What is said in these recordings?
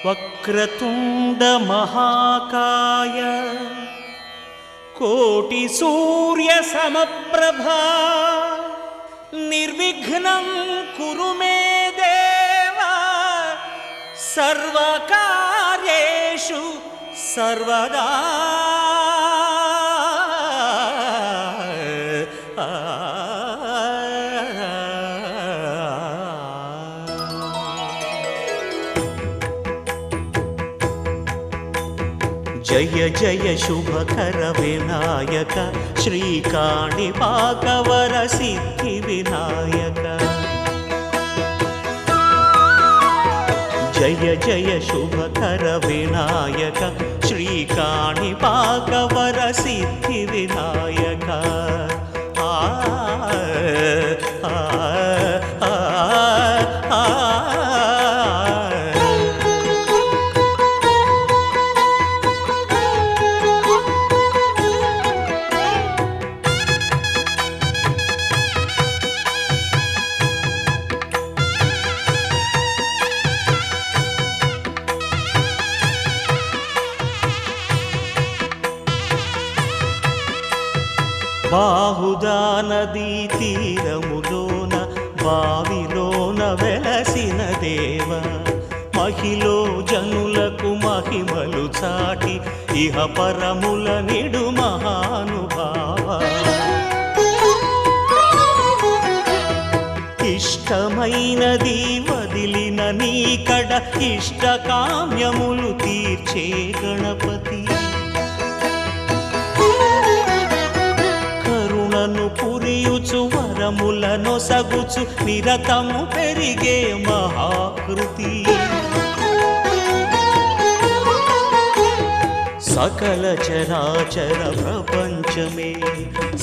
వక్రతుండ మహాకాయ కోటి సూర్య సమప్రభా నిర్విఘ్నం కురు మే దేవ సర్వకార్యేషు సర్వదా. జయ జయ శుభకర వినాయక శ్రీకాణిపాకవర సిద్ధి వినాయక. జయ జయ శుభకర వినాయక శ్రీకాణిపాకవర సిద్ధి వినాయక. బాహుదా నదీ తీరములోన బావిలోన వెలసిన దేవ మహిలో జనులకు మహిమలు చాటి ఇహ పరముల నిడు మహానుభావ. ఇష్టమైనది వదిలిన నీకడ ఇష్టకామ్యములు తీర్చే గణపతి. పురియుచు వరములను సగుచు నిరతము పెరిగే మహాకృతి. సకల చరాచర ప్రపంచమే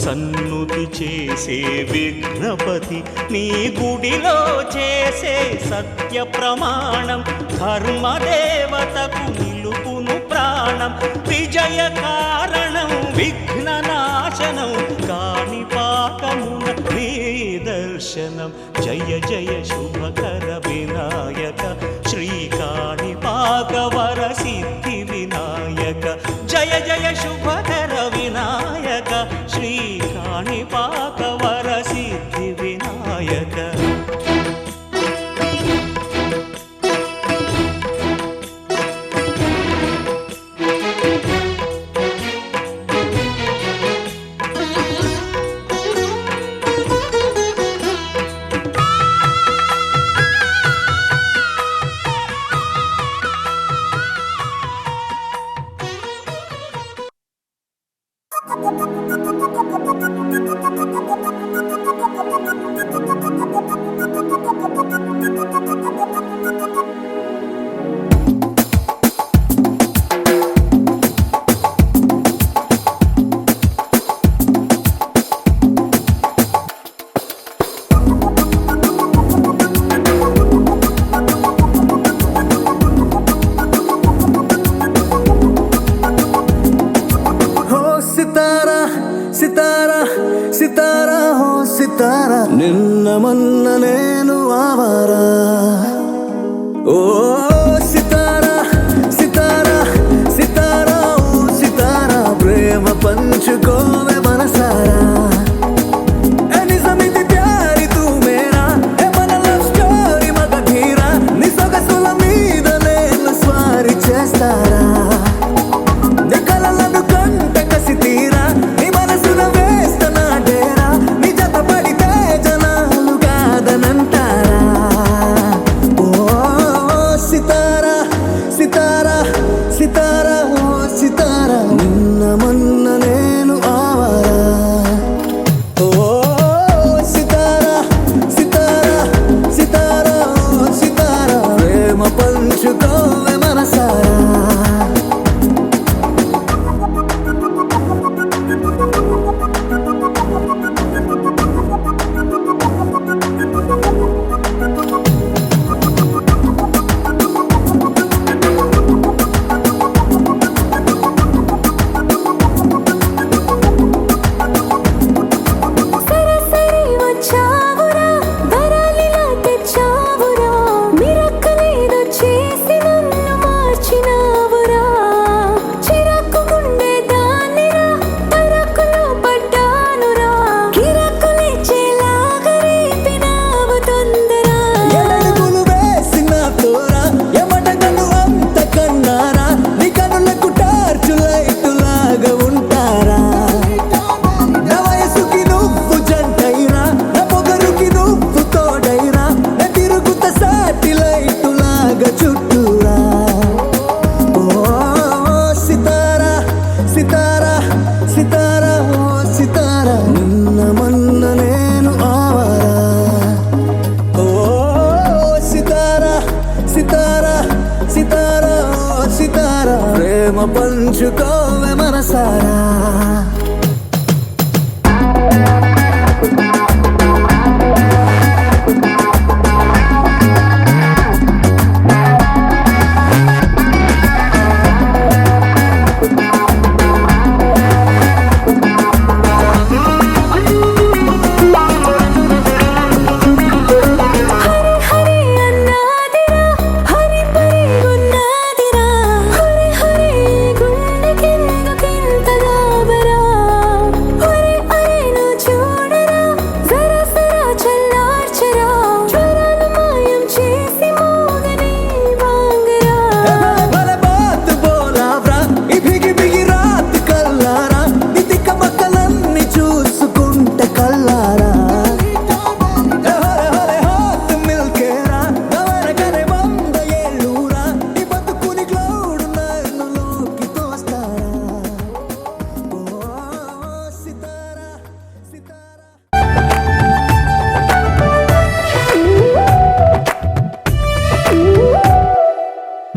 సన్నుతి చేసే విఘ్నపతి నీ గుడిలో చేసే సత్య ప్రమాణం ధర్మదేవతకు నిలుపును ప్రాణం. విజయ కారణం విఘ్న నాశనం కాణిపాకమున నీ దర్శనం. జయ జయ శుభకర వినాయక శ్రీకాణిపాకవర సిద్ధి వినాయక. జయ జయ శుభకర వినాయక శ్రీకాణిపాకవర సిద్ధి వినాయక. సితారా హో సితారా నిన్న మొన్న నేను ఆవారా. ఓ సితారా సితారా సితారా ఓ సితారా ప్రేమ పంచుకోవే మనసారా. నిజమిది ప్యారి తూ మేరా ఏ మన లవ్ స్టోరీ మగ ధీరా. నీ సొగసుల మీద నేను స్వారీ చేస్తారా. నీ కలలను కంట కసి తీరా నీ మనసున వేస్తనా డేరా. నీ జత పడితే జనాలు కాదనంటారా. ఓ సితారా పంచుకోవే మనసారా.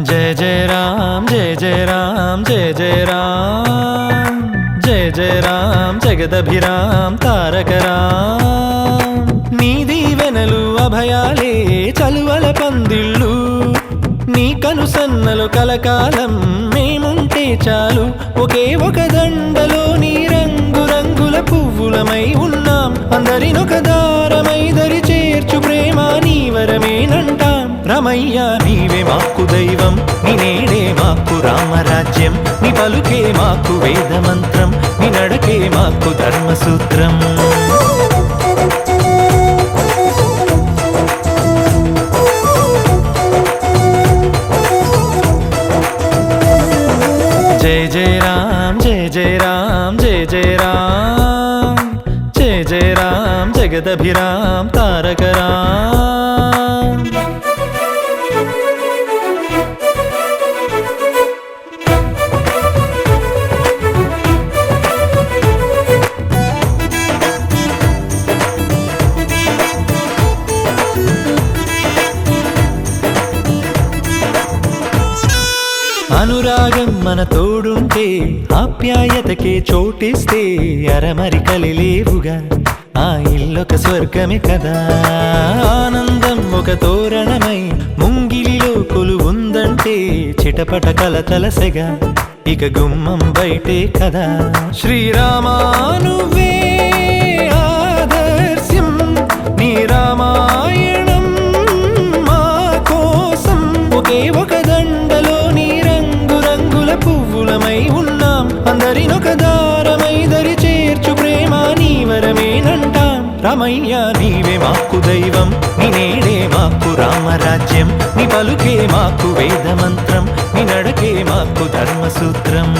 जय जय राम जय जय राम जय जय राम जय जय राम जगदभिराम तारक राम నీ దీవెనలు అభయాలే చలువల పందిళ్ళు నీ కనుసన్నలు కలకాలం మేముంటే చాలు ఒకే ఒక దండలో నీ రంగు రంగుల పువ్వులమై ఉన్నాం అందరినొక దారమై దరి చేర్చు ప్రేమ నీ వరమేనంటాం రమయ్య నీవే మాకు దైవం నీ నేడే మాకు రామరాజ్యం నీ పలుకే మాకు వేదమంత్రం నీ నడకే మాకు ధర్మసూత్రం जय जय राम जय जय राम जय जय राम जय जय राम जगदभिराम तारक राम అనురాగం మన తోడుంటే ఆప్యాయతకే చోటిస్తే అరమరికలి లేవుగా ఆ ఇల్లొక స్వర్గమే కదా ఆనందం ఒక తోరణమై ముంగిలిలో కొలువుందంటే చిటపట కలతలసెగా ఇక గుమ్మం బయటే కదా శ్రీరామా నువ్వే ఆదర్శం నీ రామాయణం మా కోసం ఒకే ఒక దండలో పువ్వులమై ఉన్నాం అందరినొక దారమై దరి చేర్చు ప్రేమ నీ వరమేనంటాం రమయ్య నీవే మాకు దైవం నీ నేడే మాకు రామరాజ్యం నీ పలుకే మాకు వేదమంత్రం నీ నడకే మాకు ధర్మసూత్రం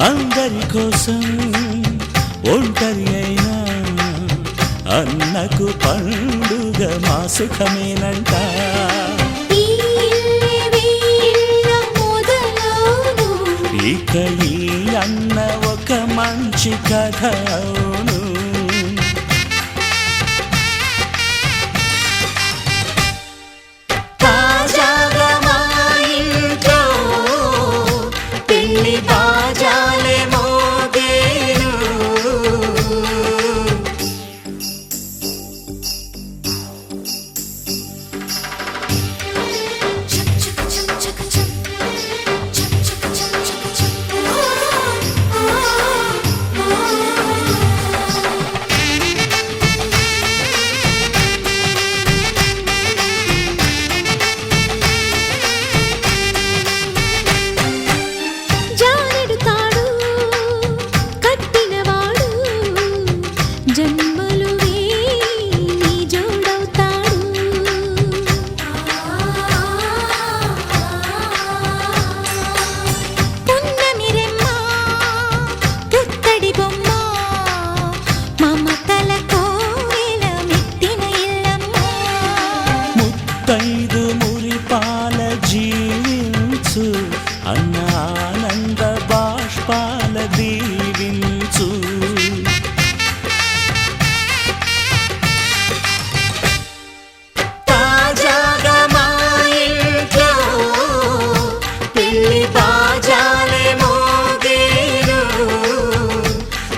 అందరి కోసం ఒంటరి అయినా అన్నకు పండుగ మా సుఖమేనంట. ఈ ఇల్లే వీళ్ళ మొదలవును. ఇక ఈ అన్న ఒక మంచి కథ అవును. తాజాగా మా ఇంట్లో పెళ్లి బాజాలే మోగేను. చక్ చక్ చక్ చక్ చక్. చక్ చక్ చక్ చక్ చక్. జానెడు తాడు కట్టినవాడు జన్మలు వేయి జోడవుతాడు. పున్నమి రెమ్మ పుత్తడి బొమ్మ మమతల కోవెల మెట్టిన ఇల్లమ్మ. ముత్తైదు మురిపాల జీవించు అన్న ఆనంద బాష్పాల దీవించు. తాజాగా మా ఇంట్లో పెళ్లి బాజాలే మోగేను.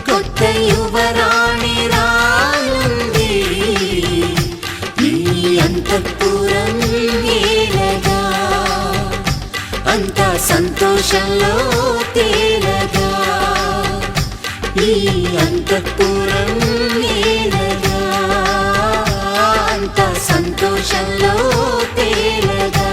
కొత్త యువరాణి రానుంది ఈ అంతఃపురం ఏలగా. అంతా సంతోషంలో తేలగా ఈ అంతఃపురం ఏలగా. అంతా సంతోషంలో తేలగా.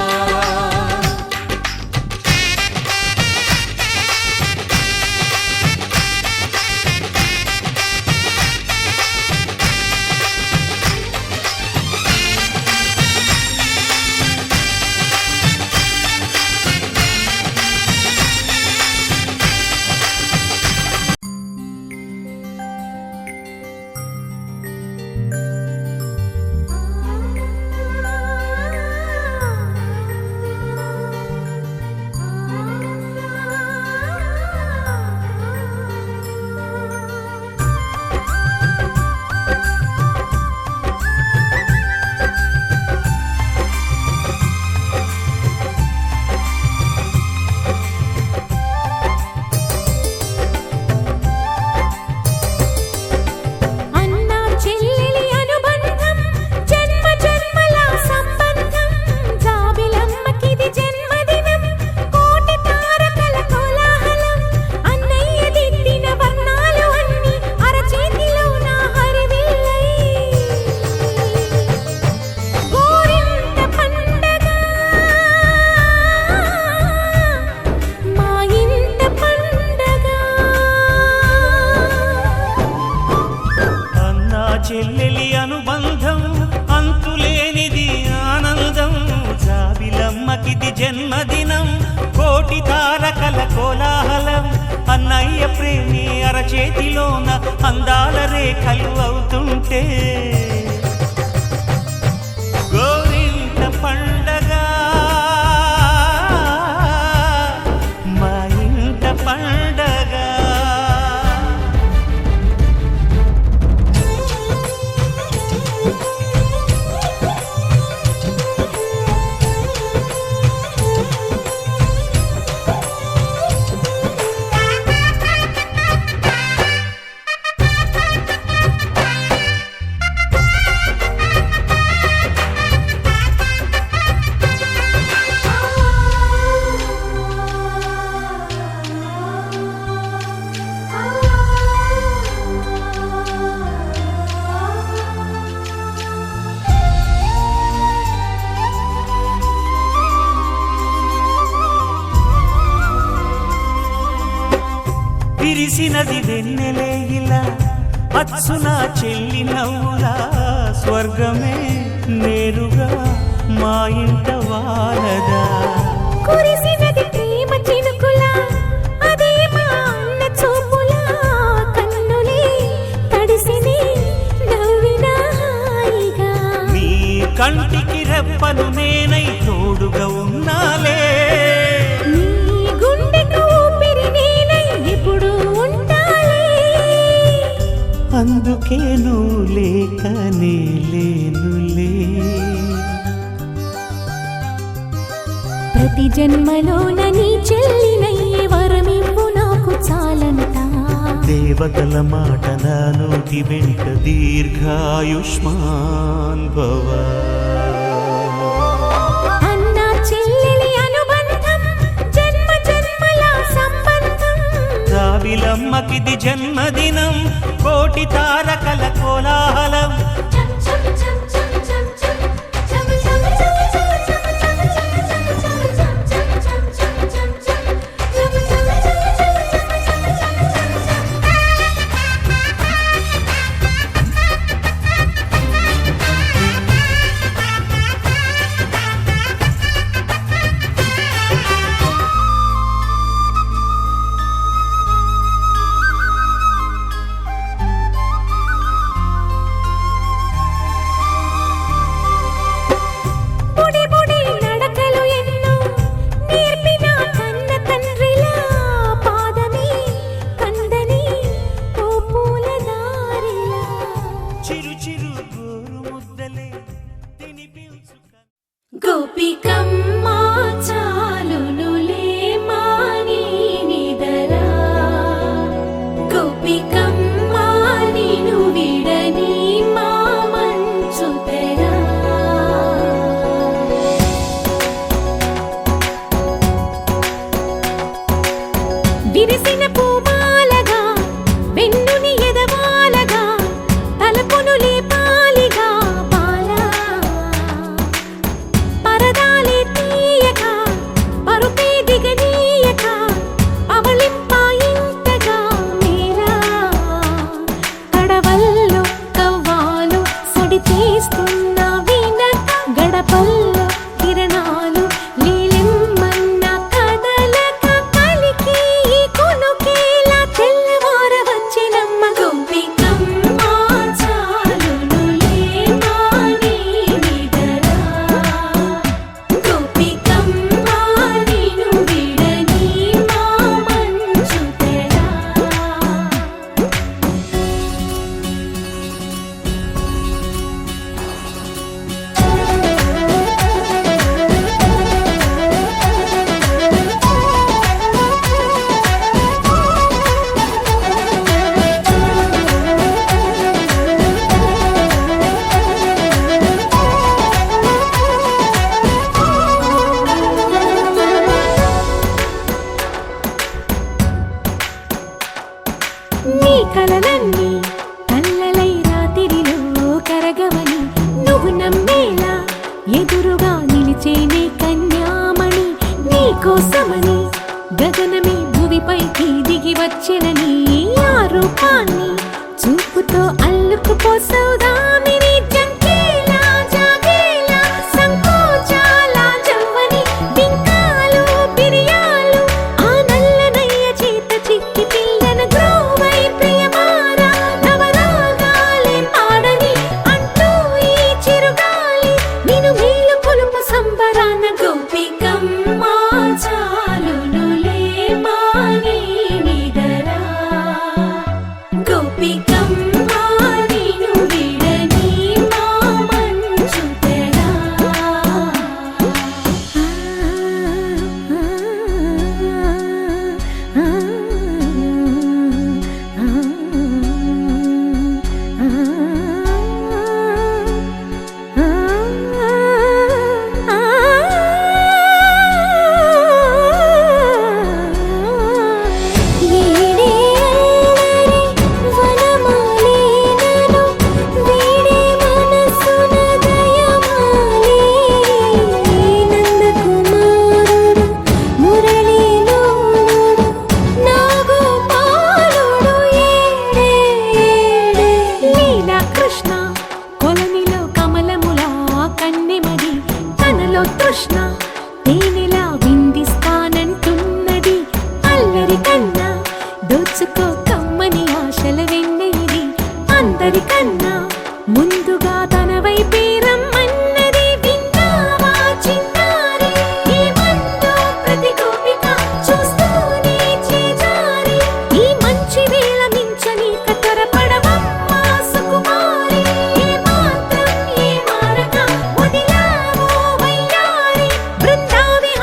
అన్నా చెల్లెలి అనుబంధం జన్మ జన్మల సంబంధం. జాబిలమ్మకిది జన్మదినం కోటి తారకల కోలాహలం. అన్నయ్య దిద్దిన వర్ణాలు అన్ని అరచేతిలో నా హరివిల్లై. గోరింట పండగ మా ఇంట పండగ. అన్నా చెల్లెలి అనుబంధం అంతులేనిది ఆనందం. జాబిలమ్మకిది జన్మదినం కోటి తారకల కోలాహలం. అన్నయ్య ప్రేమి అరచేతిలోన అందాల రేఖలు అవుతుంటే గోరింట పండగ మా ఇంట పండగ. విరిసినది వెన్నెలే ఇలా అచ్చున చెల్లి నవ్వులా. స్వర్గమే నేరుగా మా ఇంట వాలదా. కురిసినది ప్రేమ చినుకులా అదే మా అన్న ప్రతి జన్మలోన నీ చెల్లినయ్యే వరమివ్వు నాకు చాలంట. దేవతల మాట నా నోటి వెంట దీర్ఘాయుష్మాన్ భవ. అన్న చెల్లెలి అనుబంధం జన్మ జన్మల సంబంధం. రావిలమ్మకిది జన్మదినం కోటి తారకల కోలాహలం. గోపికమ్మ చాలునులే మాని నిదరా. గోపికమ్మ నిను విడని మా మంచు తెరా. విరిసిన పూమాలగా వెన్నుని ఎదవాలగా తలపును లేపాలిగా బాలా. పరదాలే తీయక పరుపే దిగనీయక అవలింపాయింతగా మేరా. కడవల్లో కవ్వాలు సడి తీస్తున్న వినక గడపల్లో కిరణాలు లీలెమ్మన్న కదలక కలికి ఈ కొనుకేలా తెల్లవార వచ్చినమ్మ. గోపికమ్మ చాలునులే మాని నిదరా. గోపికమ్మ నిను విడని మా మంచు తెరా. నీ కలలన్నీ కల్లలై రాత్రిలో కరగవని నువ్వు నమ్మేలా ఎదురుగా నిలిచేనే కన్యామణి. నీ కోసమని గగనమే భువిపైకి దిగి వచ్చినని ఆ రూపాన్ని చూపుతో అల్లుకుపోసౌదామిని. జంకేలా జాగేలా సంకోచాల జవ్వని బింకాలు బిరియాలు ఆ నల్లనయ్య చేత చిక్కి పిల్లన గ్రోవై ప్రియమారా. నవరాగాలే పాడని అంటూ ఈ చిరుగాలి నిను మేలు కొలుపు సంబరాన. గోపికమ్మ చాలునులే మాని నిదరా. గోపికమ్మ నిను విడని మా మంచు తెరా. తృష్ణ తేనెలా విందిస్తానంటున్నది. అల్లరి కన్నా దోచుకో కమ్మని ఆశల వెన్నెయిది. అందరికన్నా ముందుగా తన వైపే రమ్మన్నది. విన్నావా చిన్నారి ఏమందో ప్రతి గోపిక చూస్తూనే చేజారి. ఈ మంచి వేళ మించని కతరపడవమ్మ సుకుమారి. ఏ మాత్రం ఏ మారక వదిలావో వయ్యారి. బృందావి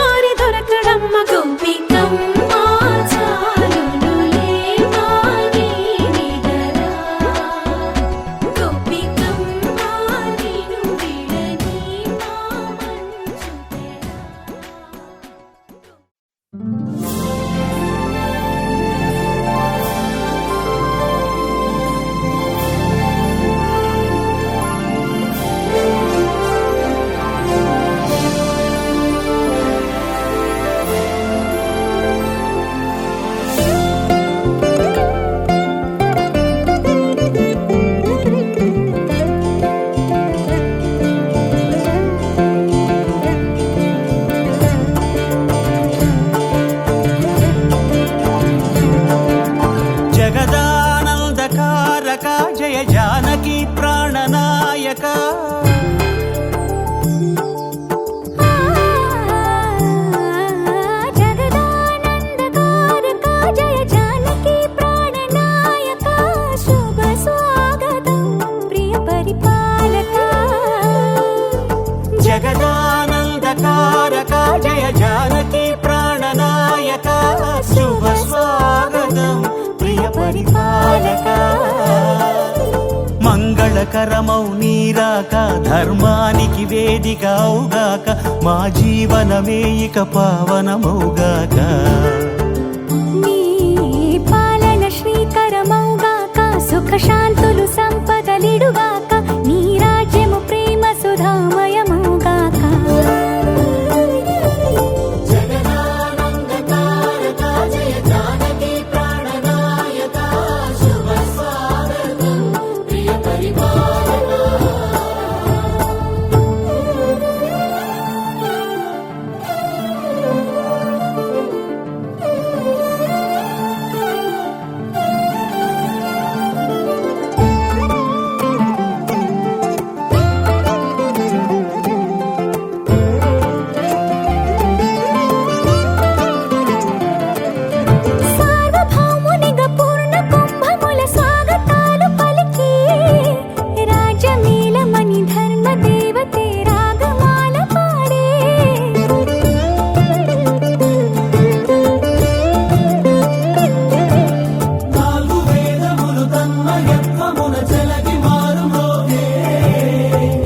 జగదానందకారక జయ జానకి ప్రాణనాయక జగదానందకారక జయ జానకి ప్రాణనాయక శుభ స్వాగతం ప్రియ పరిపాలక జగదానందకారక జయ జానకి ప్రాణనాయక శుభ స్వాగతం ప్రియ పరిపాలక మంగళకరమౌ నీరాక ధర్మానికి వేదిక అవుగాక మా జీవనమే ఇక పావనమౌగాక నీ పాలన శ్రీకరమౌగాక సుఖ శాంతులు సంపదలిడుగాక నీ రాజ్యము ప్రేమ సుధామయమౌగాక సార్వభౌమునిగా పూర్ణ కుంభముల స్వాగతాలు పలికి రాజమేళమణి ధర్మ దేవతే రాగమాల పాడే నాలుగు వేదములు తన్మయత్వమున చెలగి మారుమోగే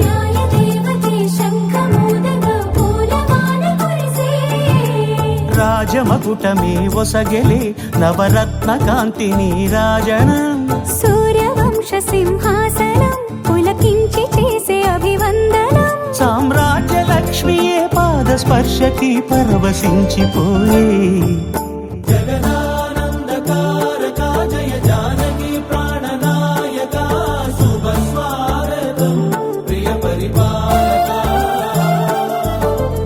న్యాయ దేవతే శంఖమూదగా పూలవాన కురిసే రాజమకుటమే ఒసగెలే నవరత్న కాంతి నీరాజనం సూర్యవంశ సింహాసనం పులకించి చేసే అభివందనం సామ్రాజ్య లక్ష్మియే పాద స్పర్శకి పరవశించిపోయే జగదానందకారక జయ జానకి ప్రాణనాయక శుభ స్వాగతం ప్రియ పరిపాలక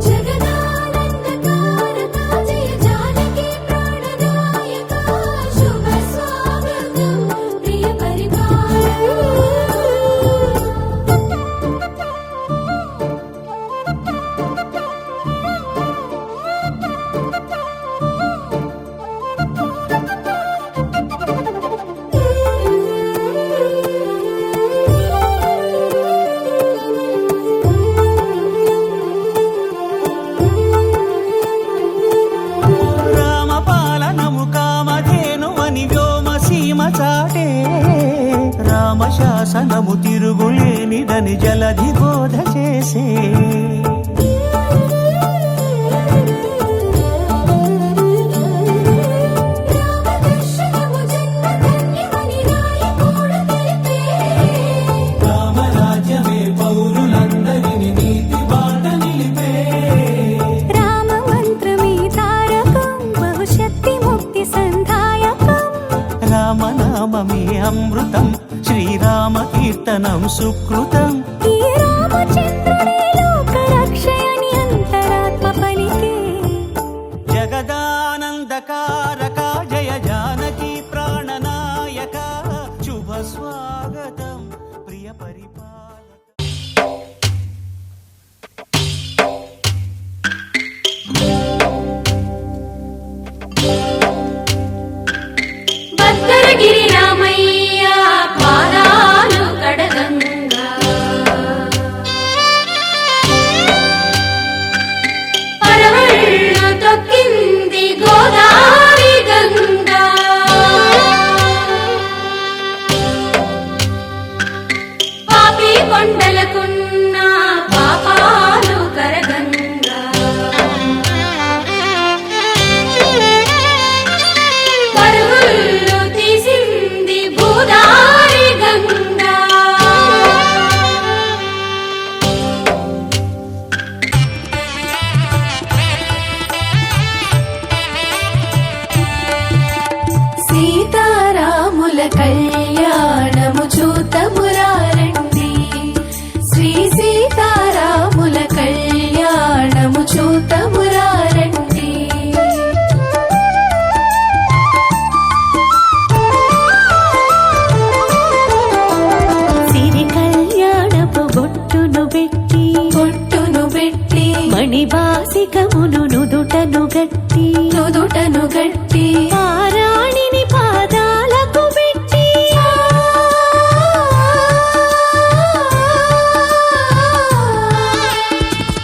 జగదానందకారక జయ జానకి ప్రాణనాయక శుభ స్వాగతం ప్రియ పరిపాలక రామపాలనము కామధేను అని వ్యోమ సీమ చాటే రామశాసనము తిరుగులేనిదని జలధి బోధ చేసే రామదర్శనము జన్మధన్యమని రాయకూడ తెలిపే రామరాజ్యమే పౌరులందరిని నీతి బాట నిలిపే రామ మంత్రమే తారకం బహుశక్తి ముక్తి సంధాయకం రామనామమే అమృతం శ్రీరామ కీర్తనం సుకృతం ఈ రామచంద్రుడే లోక రక్షయని అంతరాత్మ పలికే జగదానందకారక జయ జానకి ప్రాణనాయక శుభ స్వాగతం ప్రియ పరిపాలక భద్రగిరి రామయ్య పాదాలు కడగంగా సీతారాముల కళ్యాణము చూతమురారండి శ్రీ సీతారాముల కళ్యాణము చూతమురారండి సిరి కళ్యాణపు బొట్టును పెట్టి మణిబాసికమును నుదుటను గట్టి పారాణిని పాదాలకు పెట్టి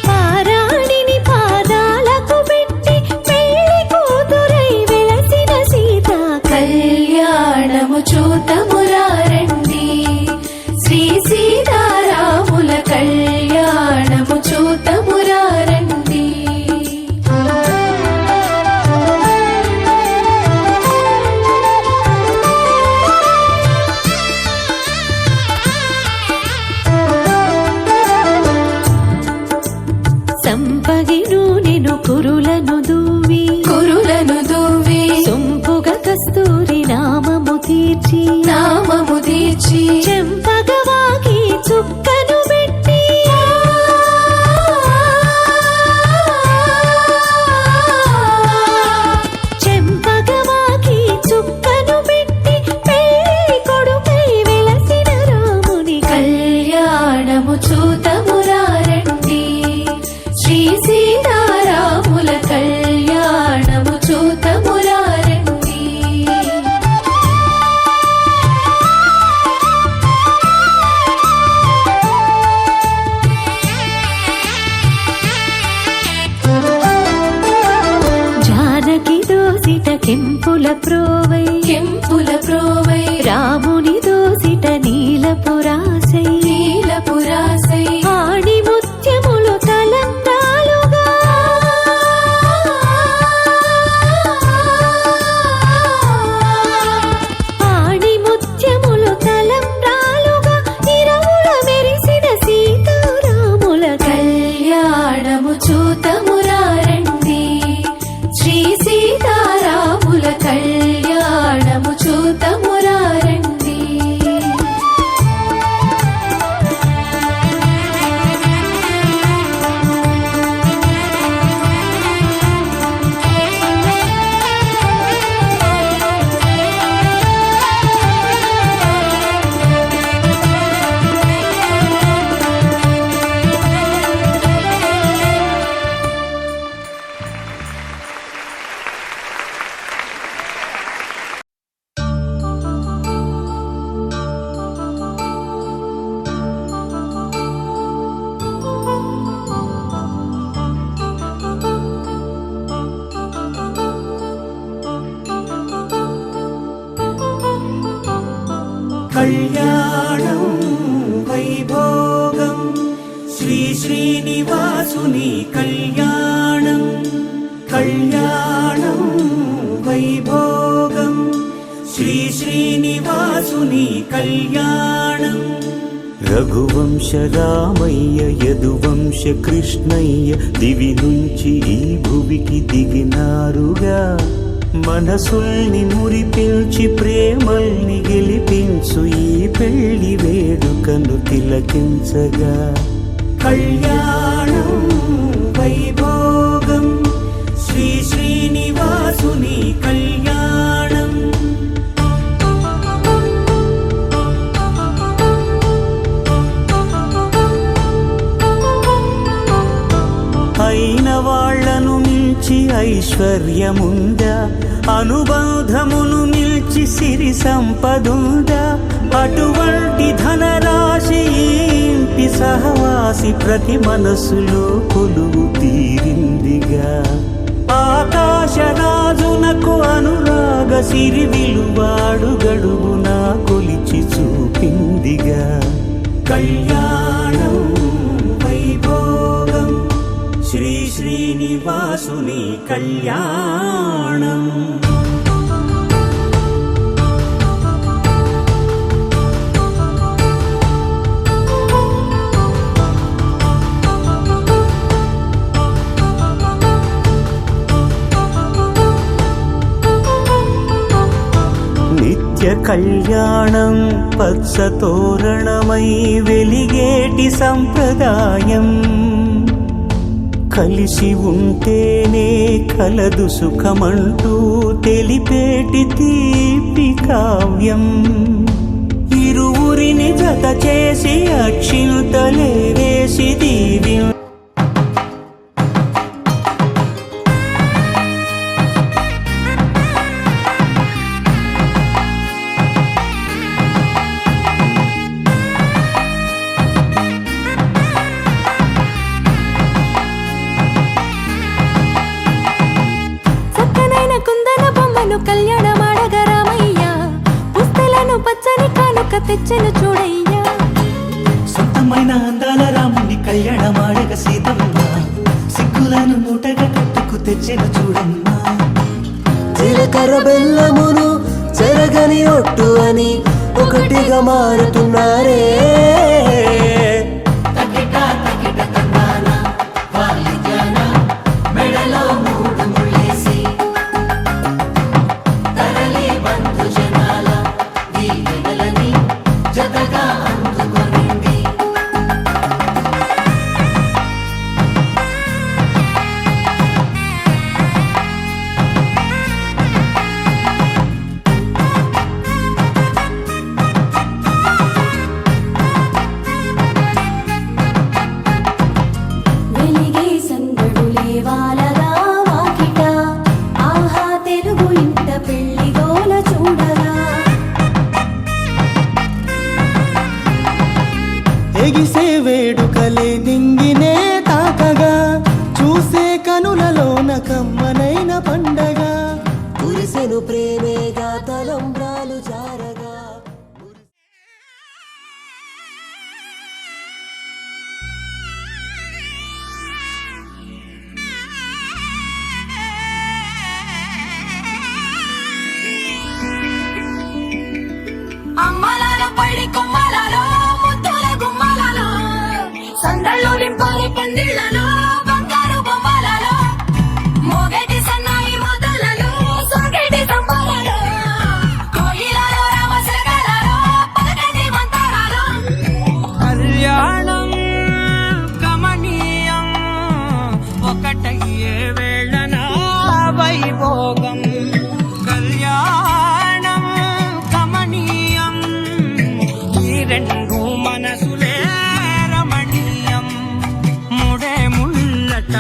పారాణిని పాదాలకు పెట్టి పెళ్లి కూతురై వెలసిన సీత కళ్యాణము చూతమురారండి శ్రీ సీతారాముల కళ్యాణము చూతమురారండి సంపగిను నేను కురులను దూవి సొంపుగ కస్తూరి నామము తీర్చి చెంపగవాకి చుక్కను పెట్టి చెంపగవాకి చుక్కను పెట్టి పెళ్లి కొడుకై వెలసిన రాముని కళ్యాణము చూతమురారండి శ్రీ సీతారాముల కళ్యాణము చూతమురారండి జానకి దోసిట కెంపుల ప్రోవై రాముని దోసిట నీలపురాసై ఆణి ముత్యములు తలంబ్రాలుగా ఆణి ముత్యములు తలంబ్రాలుగా ఇరువుల మెరిసిన సీతారాముల కళ్యాణము చూతమురారండి శ్రీ సీతారాముల కళ్యాణము చూతమురారండి కళ్యాణం వైభోగం శ్రీ శ్రీనివాసుని కళ్యాణం కళ్యాణం వైభోగం శ్రీ శ్రీనివాసుని కళ్యాణం రఘువంశ రామయ్య యదువంశ కృష్ణయ్య దివి నుంచి ఈ భువికి దిగినారుగా మనసుల్ని మురిపించి ప్రేమల్ని గెలిపించు ఈ పెళ్లి వేడుకను తిలకించగా కళ్యాణం వైభోగం శ్రీ శ్రీనివాసుని కళ్యాణం అయిన వాళ్లను మించి ఐశ్వర్యముందా అనుబంధమును మిల్చి సిరి సంపదుందా అటువంటి ధనరాశి ఇంటి సహవాసి ప్రతి మనసులో కొలువు తీరిందిగా ఆకాశరాజునకు అనురాగ సిరి విలువాడు గడువునా కొలిచి చూపిందిగా కళ్యాణం వైభోగం శ్రీ శ్రీనివాసుని కళ్యాణం నిత్య కళ్యాణం పచ్చ తోరణమై వెలిగేటి సంప్రదాయం కలిసి ఉంటేనే కలదు సుఖమంటూ తెలిపేటి తీపి కావ్యం ఇరువురిని జత చేసి అక్షింతలే వేసి దీవి చక్కనైన కుందన బొమ్మను కళ్యాణమాడగ రామయ్య పుస్తలను పచ్చని కానుక తెచ్చెను చూడయ్యా సొంతమైన అందాల రాముని కళ్యాణమాడగ సీతమ్మ సిగ్గులను మూటగా కట్టుకు తెచ్చిన చూడమ్మా జీలకర్ర బెల్లమును చెరగని ఒట్టు అని ఒకటిగా మారుతున్నారే వెలిగే సందడులే వాలగా వాకిట ఆహా తెలుగు ఇంట పెళ్లి గోల చూడగా ఎగిసే వేడుకలే నింగినే తాకగా చూసే కనులలోన కమ్మనైన పండగ కురిసెను ప్రేమేగా తలంబ్రాలు జారగా అమ్మలాల పడి కొమ్మలలో ముద్దుల గుమ్మలలో సందళ్ళు నింపాలి పందిళ్ళలో బంగారు బొమ్మలలో మోగేటి సన్నాయి మొదలలో సోగేటి సంబరాలలో కోయిలలో రామశకలలో పలకటి మంతరాలో కళ్యాణం గమనీయం ఒకటయ్యే వేళన వైభోగం కళ్యాణం గమనీయం ఈ రెండు మనసులే రమణీయం ముడే ముల్లట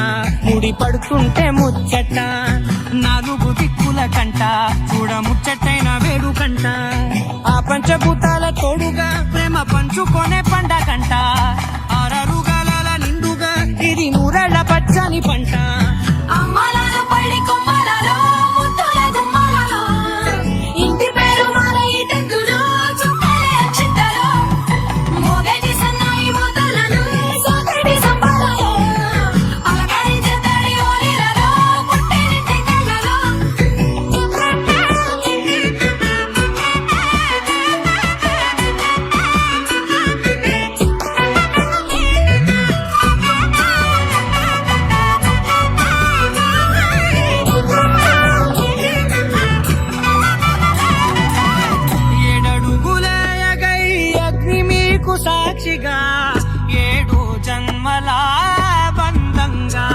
ముడి పడుతుంటే ముచ్చట నాలుగు దిక్కుల కంట చూడ ముచ్చటైన వేడుకంట ఆ పంచభూతాల తోడుగా ప్రేమ పంచుకొనే పండగంట ఆరరుగాల నిండుగా ఇది నూరెళ్ళ పచ్చని పంట అమ్మలాల పడి కొమ్మలలో ముద్దుల గుమ్మలలో ఇంటి పేరు మాల ఈ తెంగులో చుక్కలే అక్షింతలో మోగేటి సన్నాయి మొదలలో సోగేటి సంబరాలలో అలకరించే తడి ఓలిలలో పుట్టేని తెంగలలో ఏడడుగులేయగై అగ్ని మీకు సాక్షిగా ఏడు జన్మల బంధంగా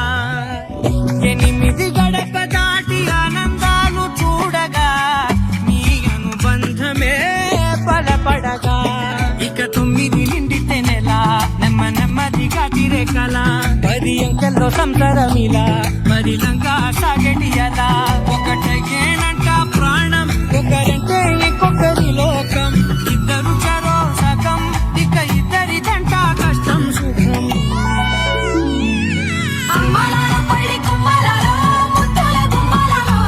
ఎనిమిది గడప దాటి ఆనందాలు చూడగా మీ అనుబంధమే బలపడగా ఇక 9 నిండితే నెల నెమ్మదిగా తిరే కల 10 అంకెల్లో సంతరమిలా మరిలంగా సాగడియలా ఒకటేనంట ప్రాణం ఒకరంటే ఇంకొకరి లోకం ఇద్దరు చరో సగం ఇక ఇద్దరిదంట కష్టం సుఖం అమ్మలాల పడి కొమ్మలలో ముద్దుల గుమ్మలలో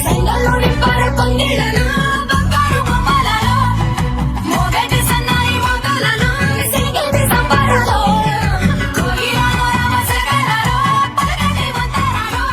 సందళ్ళు నింపారు పందిళ్ళలో బంగారు బొమ్మలలో మోగేటి సన్నాయి మొదలలో సిరిగేటి సంబరాలో కోయిలలో రామశకలలో పలకటి మంతరాలో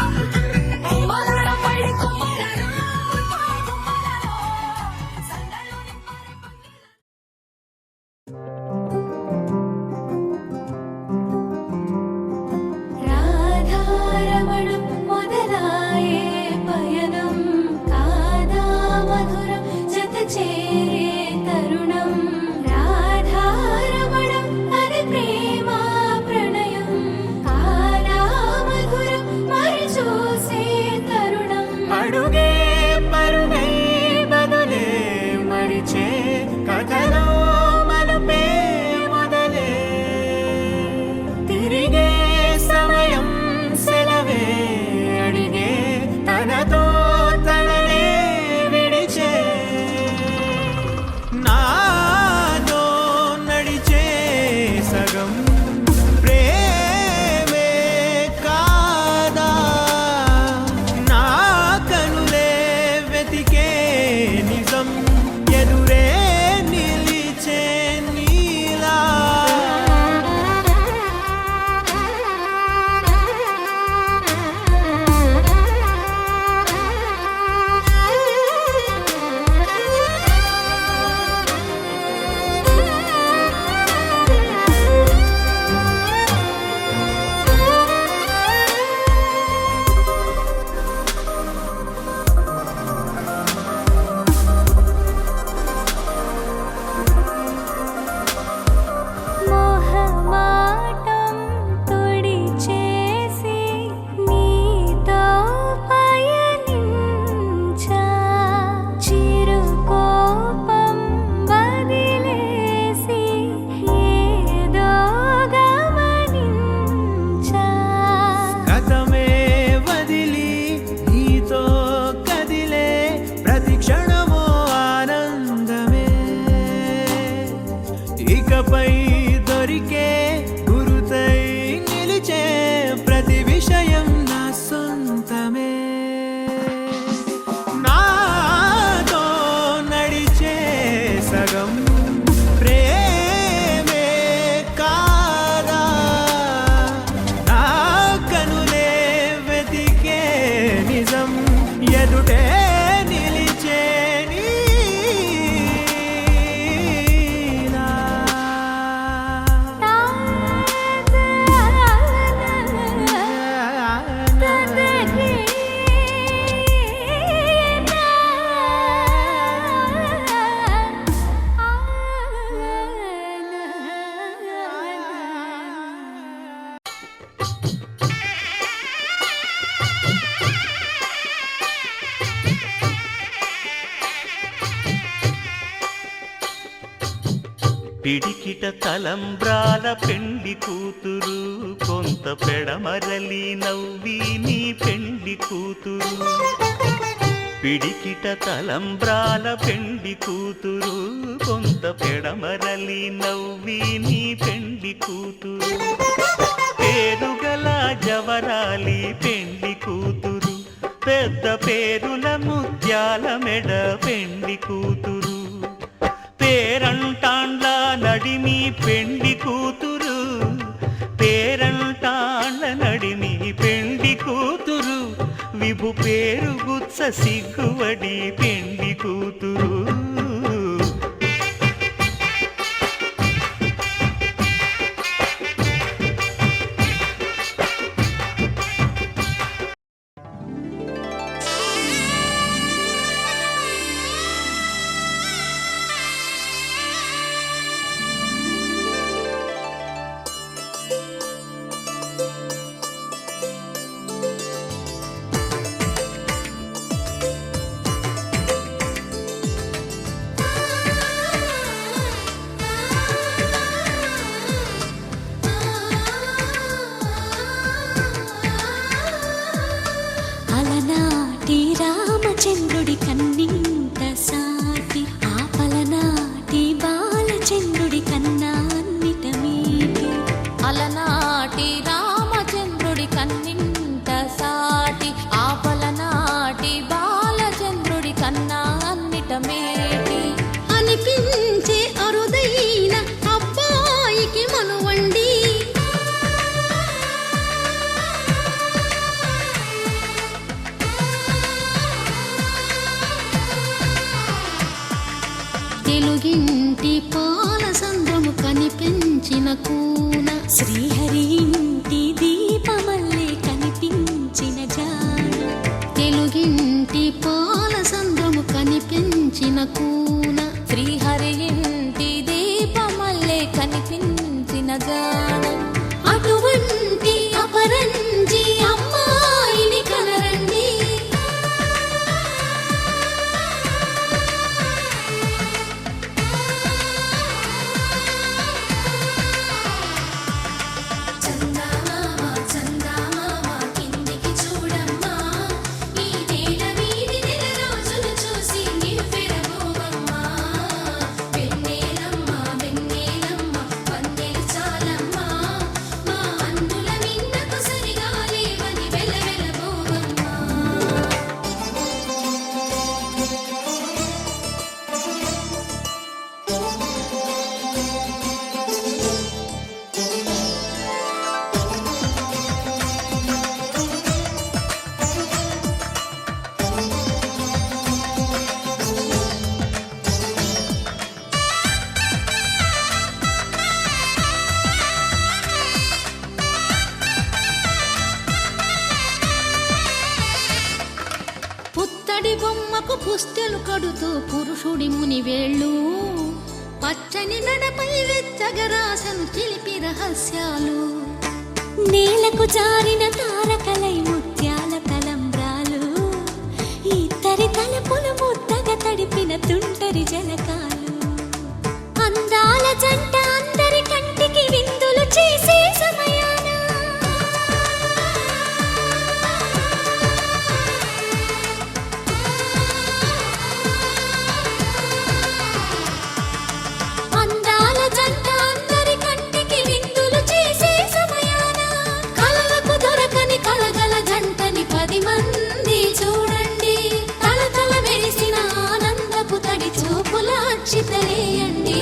అడుగే పరుగై బదులే మరిచే కథలో మలుపే మొదలే తిరిగే సమయం సెలవే అడిగే తనతో తననే విడిచే నాతో నడిచే సగం ప్రేమే కాదా నా కనులే వెతికే నిజం ఎదురే నిలిచే నీలా మోహమాటం తుడిచేసి నీతో పయనించా చిరుకోపం వదిలేసి ఏదో గమనించా గతమే వదిలి నీతో కదిలే ప్రతి క్షణమో ఆనందమే ఇకపై దొరికే గురుతై నిలిచే ప్రతి విషయం నా సొంతమే నాతో నడిచే సగం ప్రేమే కాదా నా కనులే వెతికే నిజం ఎదుటే నిలిచే నీలా. పిడికిట తలంబ్రాల పెండి కూతురు కొంత పెడమరలి నవ్వి నీ పెండి కూతురు పిడికిట తలంబ్రాల పెండి కూతురు కొంత పెడమరలి నవ్వి నీ పెండి కూతురు పేరుగల జవరాలి పెండి కూతురు పెద్ద పేరుల ముత్యాల మెడ పెండి కూతురు పేరంటాండ్ల నడిమి పెండి కూతురు పేరంటాండ్ల నడిమి పెండి కూతురు విభు పేరు గుత్స సిగ్గువడి పెండి కూతురు అలనాటి రామచంద్రుడి కన్నింత సాటి ఆపలనాటి బాలచంద్రుడి కన్నా అన్నిట మీటి అలనాటి రామచంద్రుడి కన్నింత సాటి ఆపలనాటి బాలచంద్రుడి కన్నా అన్నిట మేటి అనిపించే అరుదైన అబ్బాయికి మనువండి తెలుగింటి పాలసంద్రము కనిపించిన కూన శ్రీహరి ఇంటి దీపమల్లే కనిపించిన జాన తెలుగింటి పాలసంద్రము కనిపించిన కూన శ్రీహరి ఇంటి దీపమల్లే కనిపించిన జాన అటువంటి అపరంజి అమ్మాయిని కనరండి పుత్తడి బొమ్మకు పుస్తెలు కడుతూ పురుషుడి ముని వేళ్ళు పచ్చని నడపై వెచ్చగరాసను చిలిపి రహస్యాలు నేలకు జారిన తారకలై ముత్యాల తలంబ్రాలు ఇద్దరి తలపులు ముద్దగా తడిపిన తుంటరి జలకాలు అందాల జంట అందరి కంటికి విందులు చేసే సమయాన అందాల జంట అందరి కంటికి విందులు చేసే సమయాన కలలకు దొరకని కలగల జంటని 10 మంది చూడండి తలతల మెరిసిన ఆనందపు తడి చూపుల అక్షితలేయండి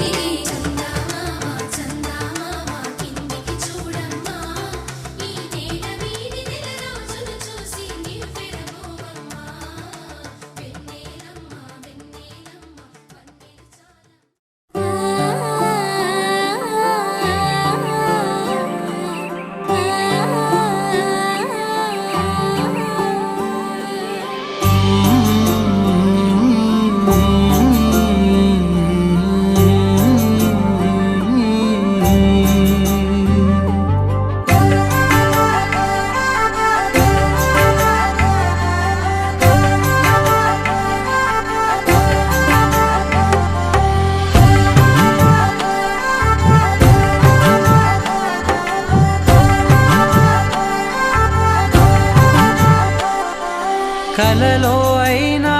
కలలో అయినా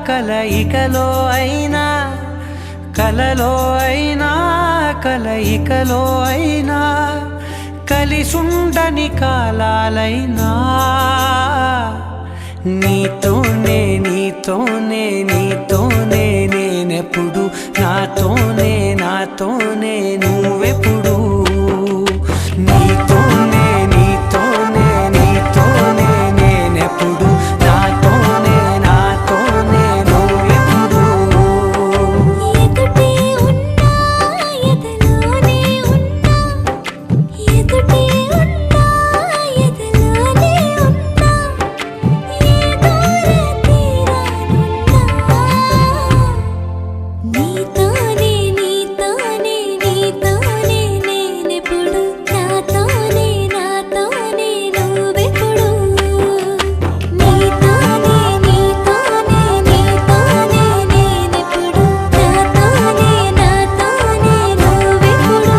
కలయికలో అయినా కలలో అయినా కలయికలో అయినా కలిసుండని కాలాలైనా నీతోనే నీతోనే నీతోనే నేనెప్పుడు నాతోనే నాతోనే నువ్వెప్పుడు నీతోనే నీతోనే నీతోనే నేనెప్పుడు నాతోనే నాతోనే నువ్వెప్పుడు ఎదుటే ఉన్నా ఎదలోనే ఉన్నా ఎదుటే ఉన్నా ఎదలోనే ఉన్నా ఏ దూర తీరానున్నా నీతోనే నీతోనే నీతోనే నేనెప్పుడు నాతోనే నాతోనే నువ్వెప్పుడు నీతోనే నీతోనే నీతోనే నేనెప్పుడు నాతోనే నాతోనే నువ్వెప్పుడు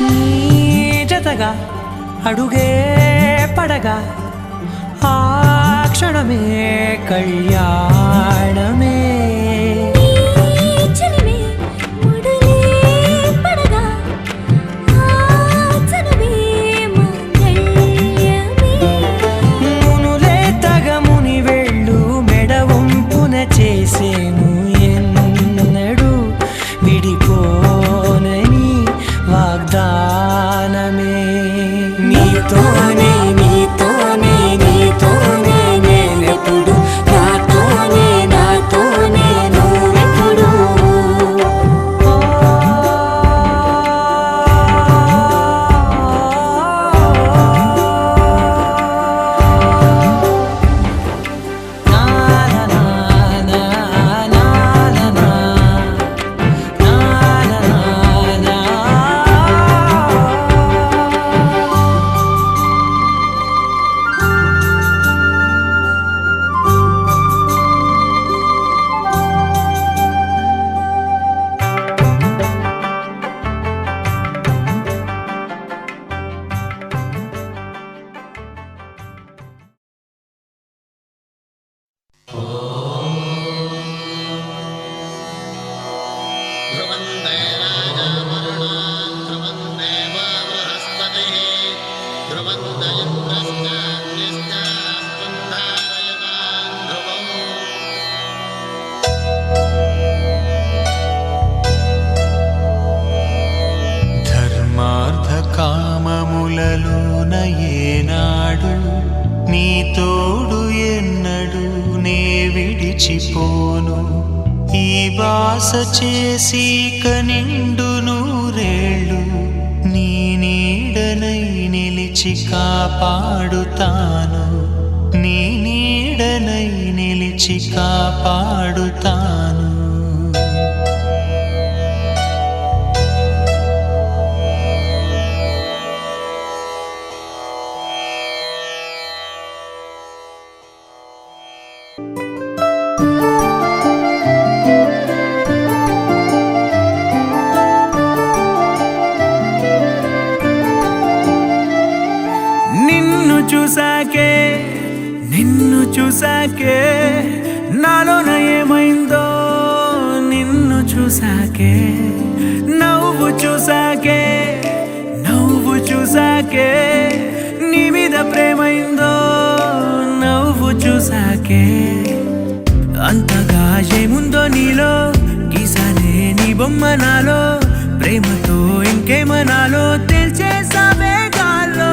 నీ జతగా అడుగే పడగా ఆ క్షణమే కళ్యాణమే నీ చెలిమే ముడులే పడగా ఆ చనువే మంగళమే మునులే తగముని వెళ్ళు మెడవంపున చేసేను ఎన్నడు విడిపోనని వాగ్దానమే నీతోనే నీతోనే నీతోనే నేనెప్పుడు నాతోనే నాతోనే నువ్వెప్పుడు నా నా నా నా నా నా ध्रुवन्ते బాస చేసి కనిండు నూరేళ్ళు నీ నీడనై నిలిచి కాపాడుతాను నీ నీడనై నిలిచి కాపాడుతాను నిన్ను చూసాకే నాలోన ఏమైందో నిన్ను చూసాకే నవ్వు చూసాకే నీ మీద ప్రేమైందో నవ్వు చూసాకే అంతగా ఏముందో నీలో గీసానే నీ బొమ్మ నాలో ప్రేమతో ఇంకేమనాలో తెలిచేసావే గాల్లో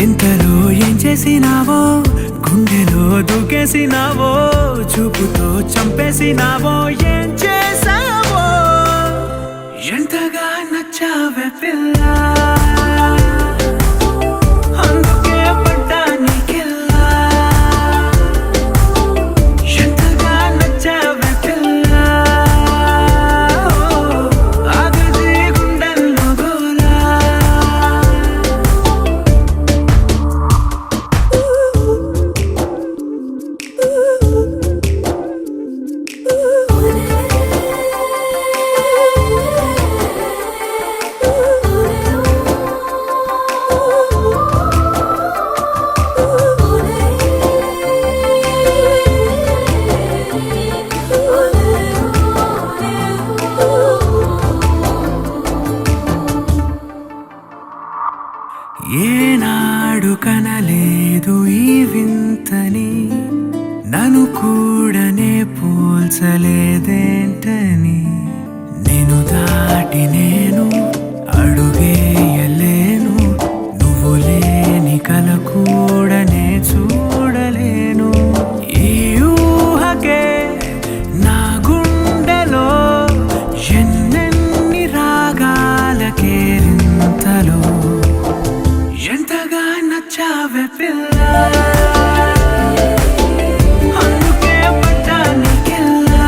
ఎంతలో ఏం చేసినావో గుండెలో దూకేసినావో చూపుతో చంపేసినావో ఏం చేసావో ఎంతగా నచ్చావే పిల్ల అందుకే పడ్డా నీకెల్లా ఎంతగా నచ్చావే పిల్ల ఆగది గుండెల్లో గోలా ఏనాడు కనలేదు ఈ వింతని నన్ను కూడానే పోల్చలేదేంటని నేను దాటి నేను అడుగేయలేను నువ్వు లేని కల కూడానే చూడలేను ఈ ఊహకే నా గుండెలో ఎన్నెన్ని రాగాలకేరింతలో ఎంతగా నచ్చావే పిల్ల అందుకే పడ్డా నీకెల్లా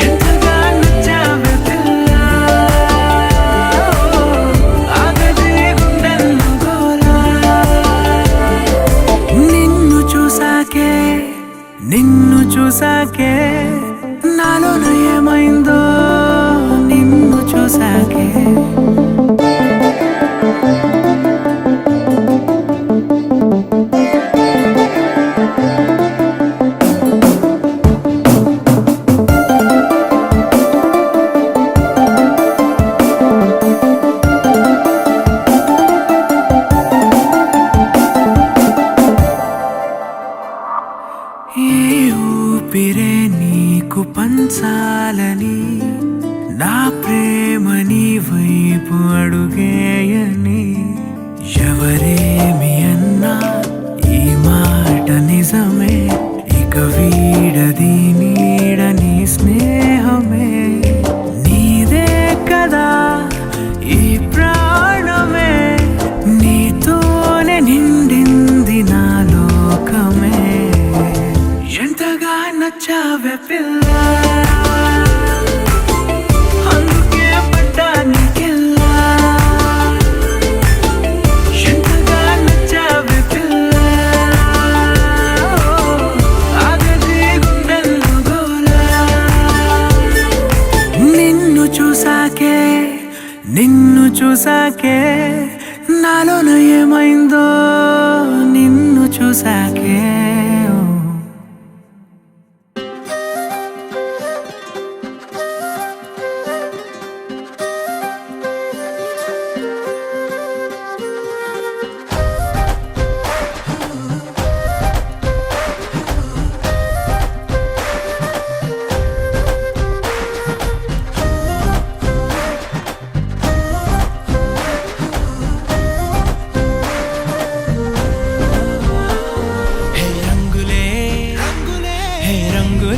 ఎంతగా నచ్చావే పిల్ల ఆగది గుండెల్లో గోలా నిన్ను చూసాకే నాలోన ఏమైందో నిన్ను చూసాకే ఏ ఊపిరే నీకు పంచాలని నా ప్రేమ నీ వైపు అడుగేయని ఎవరేమి అన్నా ఈ మాట నిజమే ఇక వీడది నీడని స్నేహమే నీదే కదా ఈ ప్రాణమే నీతోనే నిండింది నా లోకమే ఎంతగా నచ్చావే పిల్ల అందుకే పడ్డా నీకెల్లా ఎంతగా నచ్చావే పిల్ల ఆగది గుండెల్లో గోలా నిన్ను చూసాకే నాలోన ఏమైందో నిన్ను చూసాకే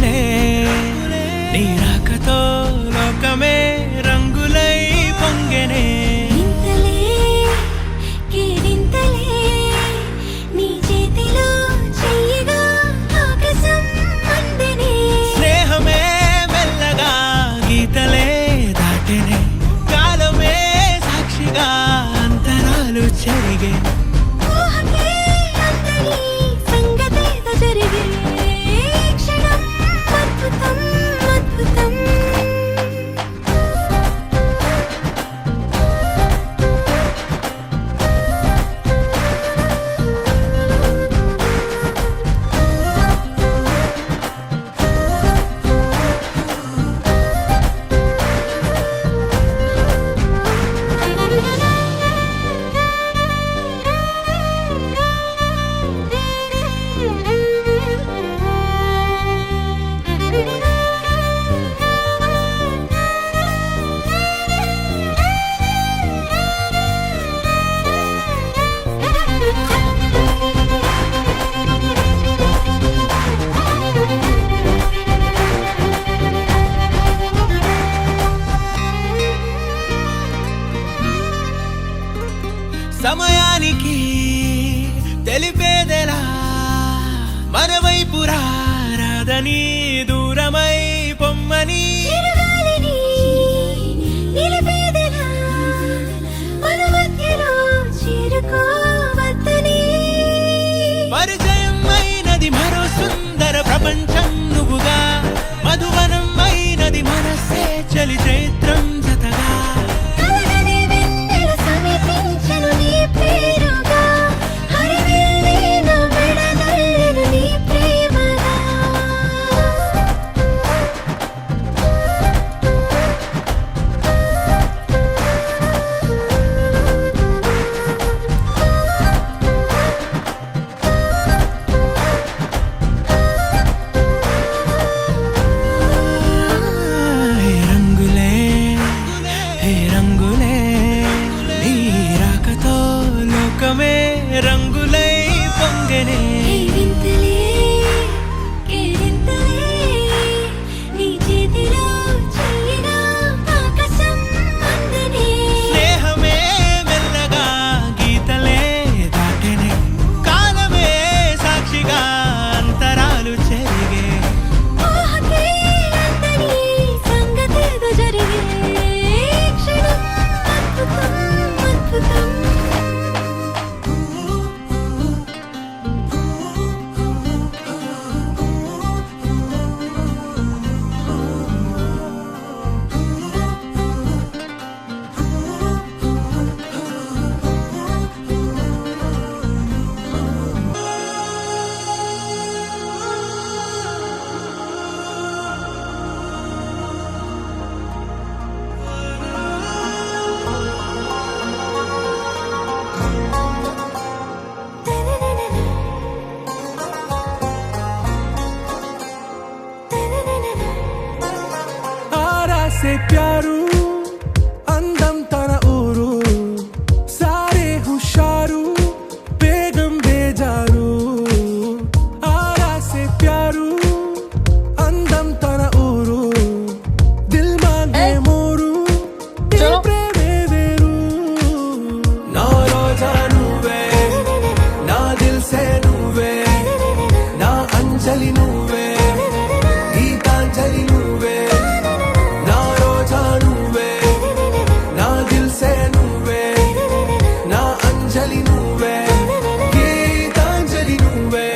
రంగులే నీ రాకతో లోకమే రంగులై పొంగెనే ఇంతలే కేరింతలే నీ చేతిలో చెయ్యగా ఆకాశం అందెనే స్నేహమే మెల్లగా గీతలే దాటెనే కాలమే సాక్షిగా అంతరాలు చెరిగే ఊహకే అందని సంగతేదో జరిగే క్షణం అద్భుతం అద్భుతం సమయానికి తెలిపేదెలా మన వైపు రాదని దూరమై పొమ్మని చిరుగాలిని నిలిపేదెలా మన మధ్యలో చేరుకోవద్దని పరిచయం అయినది మరో సుందర ప్రపంచం నువ్వుగా మధువనం అయినది మనసే చలి చైత్రం జతగా కలగని వెన్నెల సమీపించెను నీ పేరుగా హరివిల్లి నా మెడనల్లెను నీ ప్రేమగా హే రంగులే హే రంగులే నీ రాకతో లోకమే రంగులై పొంగెనే ఈ వింతలే కేరింతలే నీ చేతిలో చెయ్యగా ఆకాశం అందెనే స్నేహమే మెల్లగా గీతలే దాటెనే కాలమే సాక్షిగా అంతరాలు చెరిగే ఊహకే అందని సంగతేదో జరిగే క్షణం అద్భుతం అద్భుతం आरा से प्यारू అందం తన ఊరు సారే హుషారు బేగం బేజారు ఆరా సే ప్యారు అందం తన ఊరు దిల్ మాంగే మోరు ఈ ప్రేమే వేరు నా రోజా నువ్వే నా దిల్ సే నువ్వే నా అంజలి నువ్వే గీతాంజలి నువ్వే నా రోజా నువ్వే నా దిల్ సే నువ్వే నా అంజలి నువ్వే గీతాంజలి నువ్వే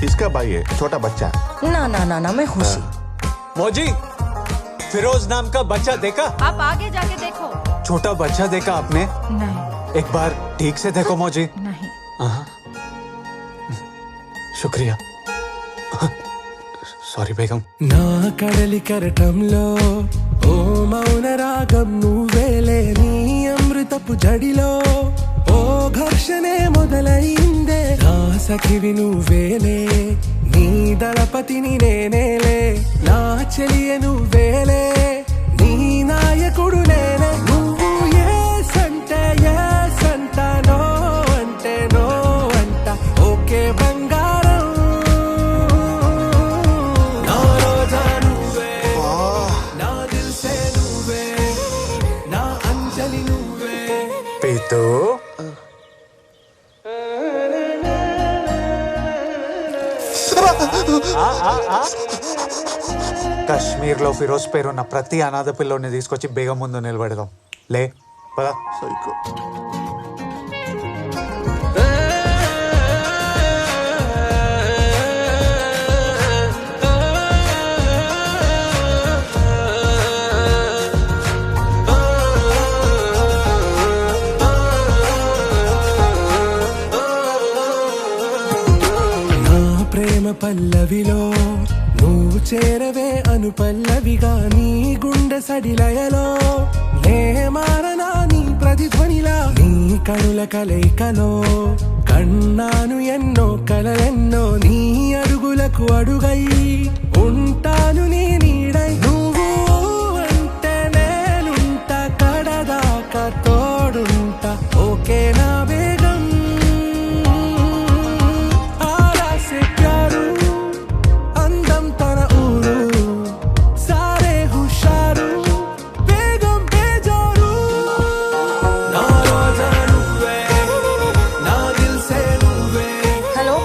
इसका भाई है छोटा बच्चा। ना ना ना ना मैं खुशी मौजी फिरोज नाम का बच्चा देखा? आप आगे जाके देखो। छोटा बच्चा देखा आपने? नहीं एक बार ठीक से देखो मौजी। नहीं। हाँ। शुक्रिया। సారీ బేగం. నా కడలి కరటంలో ఓ మౌన రాగం నువ్వేలే నీ అమృతపు జడిలో ఓ ఓ ఘర్షణే మొదలైందే నా సఖివి నువ్వేలే నీ దళపతిని నేనేలే నా చెలియ నువ్వేలే నీ నాయకుడు నేనే నువ్వు ఏ సంట నో అంటే నో అంట ఓకే బంగారం నా రోజా నువ్వే నా దిల్సే నువ్వే నా అంజలి నువ్వే पीतू కాశ్మీర్లో ఫిరోజ్ పేరున్న ప్రతి అనాథ పిల్లోని తీసుకొచ్చి బేగం ముందు నిలబెడదాం లే పద సైకో. నా ప్రేమ పల్లవిలో నువ్వు చేరవే అను పల్లవిగా నీ గుండె సడిలయలో నే మారనా నీ ప్రతిధ్వనిలా నీ కనుల కలయికలో కన్నాను ఎన్నో కలలెన్నో నీ అడుగులకు అడుగై ఉంటాను నీ నీడై నువ్వు అంటే నేనుంటా కడదాకా తోడుంటా ఓకే నా బేగం ఆరాసే ప్యారు అందం తన ఊరు సారే హుషారు బేగం బేజారు నా రోజా నువ్వే నా దిల్సే నువ్వే హలో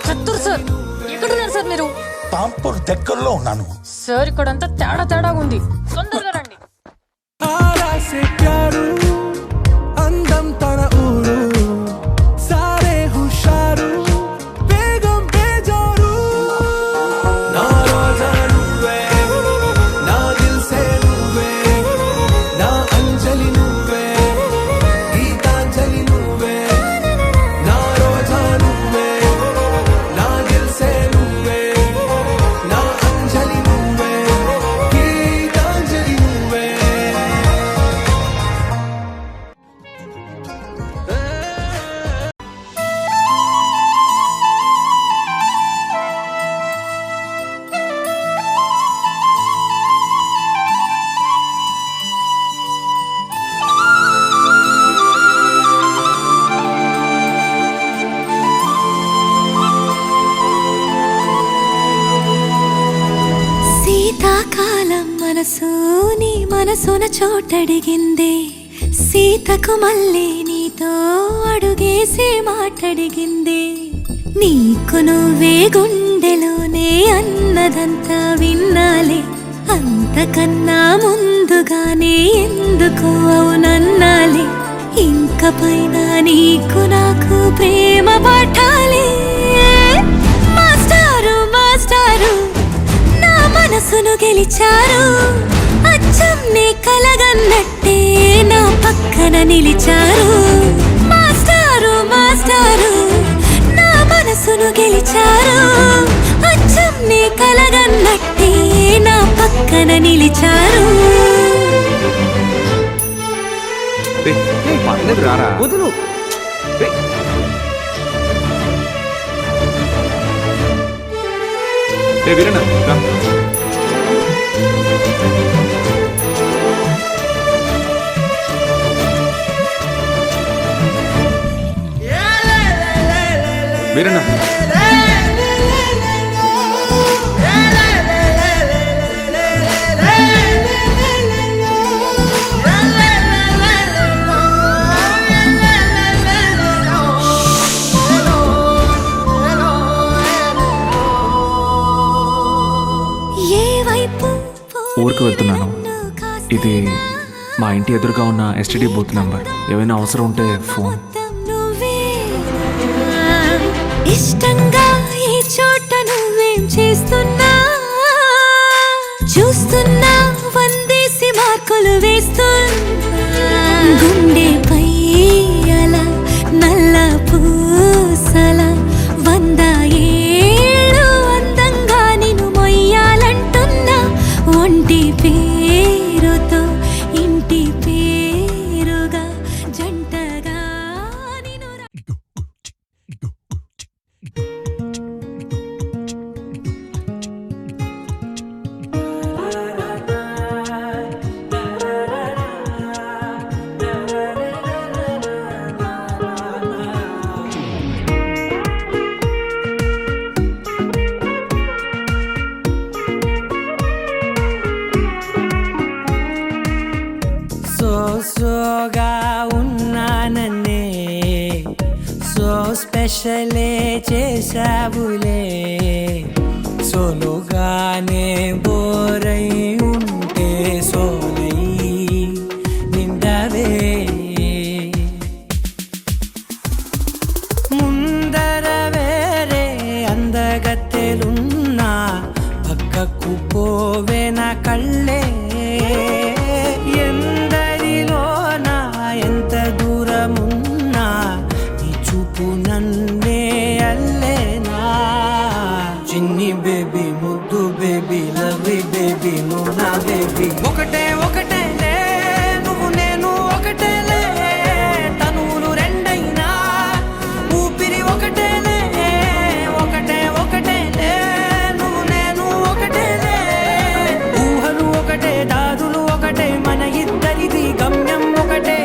చత్తూర్ సార్ ఎక్కడున్నారు సార్ మీరు? తాంపూర్ దగ్గరలో ఉన్నాను. సార్ ఇక్కడంతా తేడాగా ఉంది, తొందరగా రండి. ఆరాసే ప్యారు అందం తన ఊరు సారే హుషారు బేగం బేజారు నా రోజా నువ్వే నా దిల్సే నువ్వే నా అంజలి నువ్వే గీతాంజలి నువ్వే నా రోజా నువ్వే నా దిల్సే నువ్వే నా అంజలి నువ్వే గీతాంజలి నువ్వే శీతాకాలం మనసు నీ మనసున చోటడిగిందే సీతకు మళ్ళీ నీతో అడుగేసి మాటడిగిందే నీకు నువ్వే గుండెలోనే అన్నదంతా విన్నాలే అంతకన్నా ముందుగానే ఎందుకు అవునన్నాలే ఇంక పైన నీకు నాకు ప్రేమ పాఠాలే మాస్టారు మాస్టారు నా మనసును గెలిచారు అచ్చం నీ కలగన్నట్టే నా పక్కన నిలిచారు మాస్టారు మాస్టారు నా మనసును గెలిచారు అచ్చం నీ కలగన్నట్టే నా పక్కన నిలిచారు వదులు వీరన్న ఊరికి వెళ్తున్నాను. ఇది మా ఇంటి ఎదురుగా ఉన్న ఎస్టీడీ బూత్ నంబర్. ఏమైనా అవసరం ఉంటే ఫోన్. ఇష్టంగా ఈ చోట నువ్వేం చేస్తున్నా చూస్తున్నా వందేసి మార్కులు వేస్తున్నా గుండెపై అలా నల్ల పూసల 100 ఏళ్ళు అందంగా నిన్ను మొయ్యాలంటున్నా ఒంటి పేరుతో ఇంటి పేరుగా జంటగా స్పెషలే చేసావులే సోలోగానే బోరై ఉంటే సోలై నిండవే ముందర వేరే అందగత్తెలున్నా పక్కకు పోవే నా కళ్ళే ఎందరిలోనా ఎంత దూరమున్నా నీ చూపు నన్నే అల్లేనా చిన్ని బేబీ ముద్దు బేబీ లవ్లీ బేబీ నువ్వు నా బేబీ ఒకటే ఒకటేలే నువ్వు నేను ఒకటేలే తనువులు రెండైనా ఊపిరి ఒకటేలే ఒకటే ఒకటేలే నువ్వు నేను ఒకటేలే ఊహలు ఒకటే దాదులు ఒకటే మన ఇద్దరిది గమ్యం ఒకటే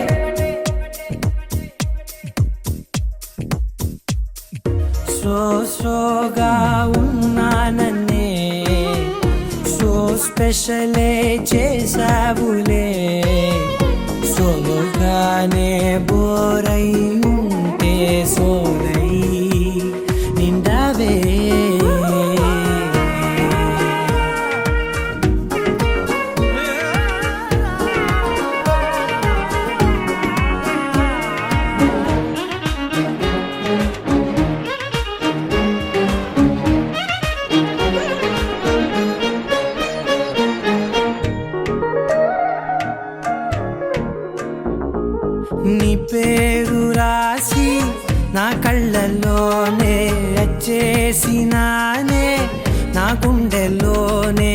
సోగా ఉన్నానన్నే సో స్పెషలే చేసావులే సోలోగానే బోరై ఉంటే సోలై నిండావే నీ పేరు రాసి నా కళ్ళల్లోనే వచ్చేసినానే నా గుండెల్లోనే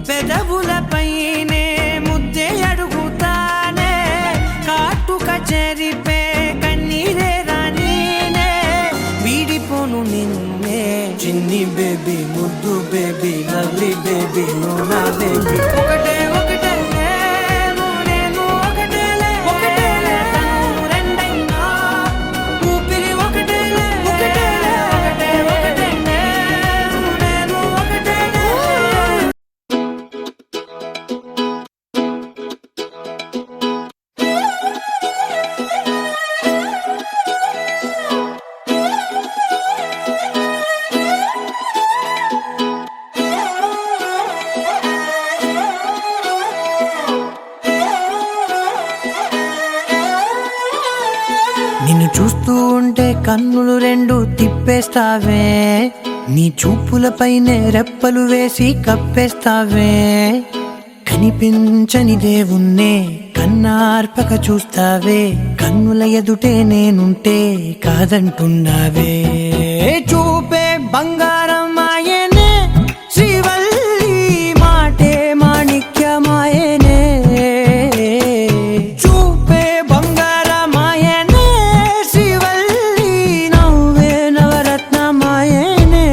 పెదవులపైనే ముద్దే అడుగుతానే కాటుక చెరిపే కన్నీరే రానీనే వీడిపోను నిన్నే చిన్ని బేబీ ముద్దు బేబీ లవ్లీ బేబీ నువ్వు నా బేబీ ఒకటే ఒకటే నిన్ను చూస్తూ ఉంటే కన్నులు రెండు తిప్పేస్తావే నీ చూపులపైనే రెప్పలు వేసి కప్పేస్తావే కనిపించని దేవుణ్ణే కన్నార్పక చూస్తావే కన్నుల ఎదుటే నేనుంటే కాదంటున్నావే చూపే బంగారం ఆయనే శ్రీవల్లి మాటే మాణిక్యమాయనే చూపే బంగారమాయనే శ్రీవల్లి నవ్వే నవరత్నమాయనే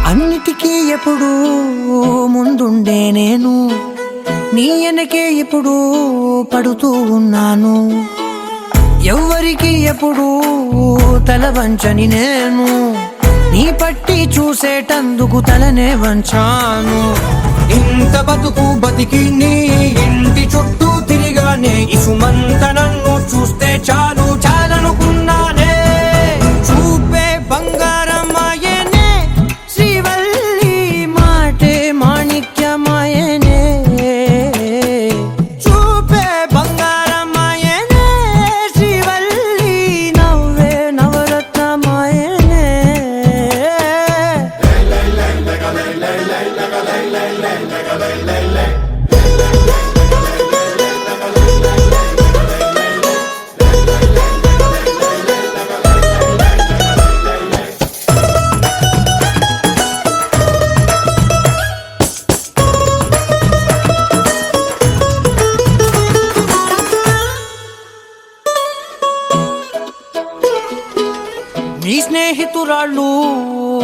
అన్నిటికీ ఎప్పుడు ముందుండే నేను నీ వెనకే ఎప్పుడు పడుతూ ఉన్నాను ఎవ్వరికి ఎప్పుడు తల వంచని నేను నీ పట్టి చూసేటందుకు తలనే వంచాను ఇంత బతుకు బతికి నీ ఇంటి చుట్టూ తిరిగానే ఇసుమంత నన్ను చూస్తే చాలు చాలనుకున్నానే చూపే బంగారమాయనే శ్రీవల్లి మాటే మాణిక్యమాయనే చూపే బంగారమాయనే శ్రీవల్లి నవ్వే నవరత్నమాయనే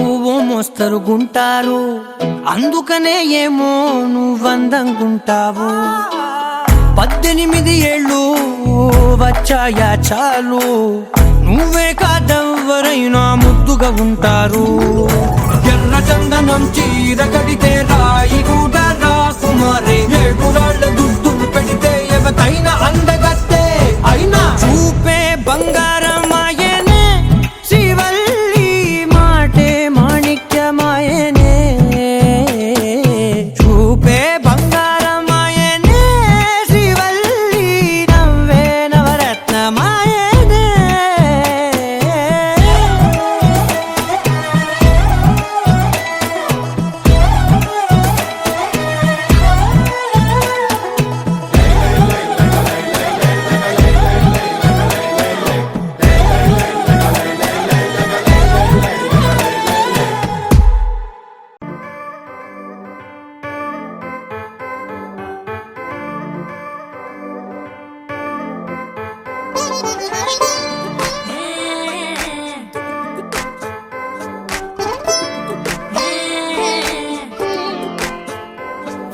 ఓ మోస్తరుగుంటారు, అందుకనే ఏమో నువ్వందంగుంటావు. 18 ఏళ్ళు వచ్చాయా చాలు, నువ్వే కాదెవ్వరైనా ముద్దుగా ఉంటారు. ఎర్ర చందనం చీర కడితే రాయి కూడా రాకుమారే, 7 రాళ్ళ దుద్దులు పెడితే ఎవతైనా అందగత్తే. అయినా చూపే బంగారమాయనే, శ్రీవల్లి మాటే మాణిక్యమాయనే. చూపే బంగారమాయనే, శ్రీవల్లి నవ్వే నవరత్నమాయనే.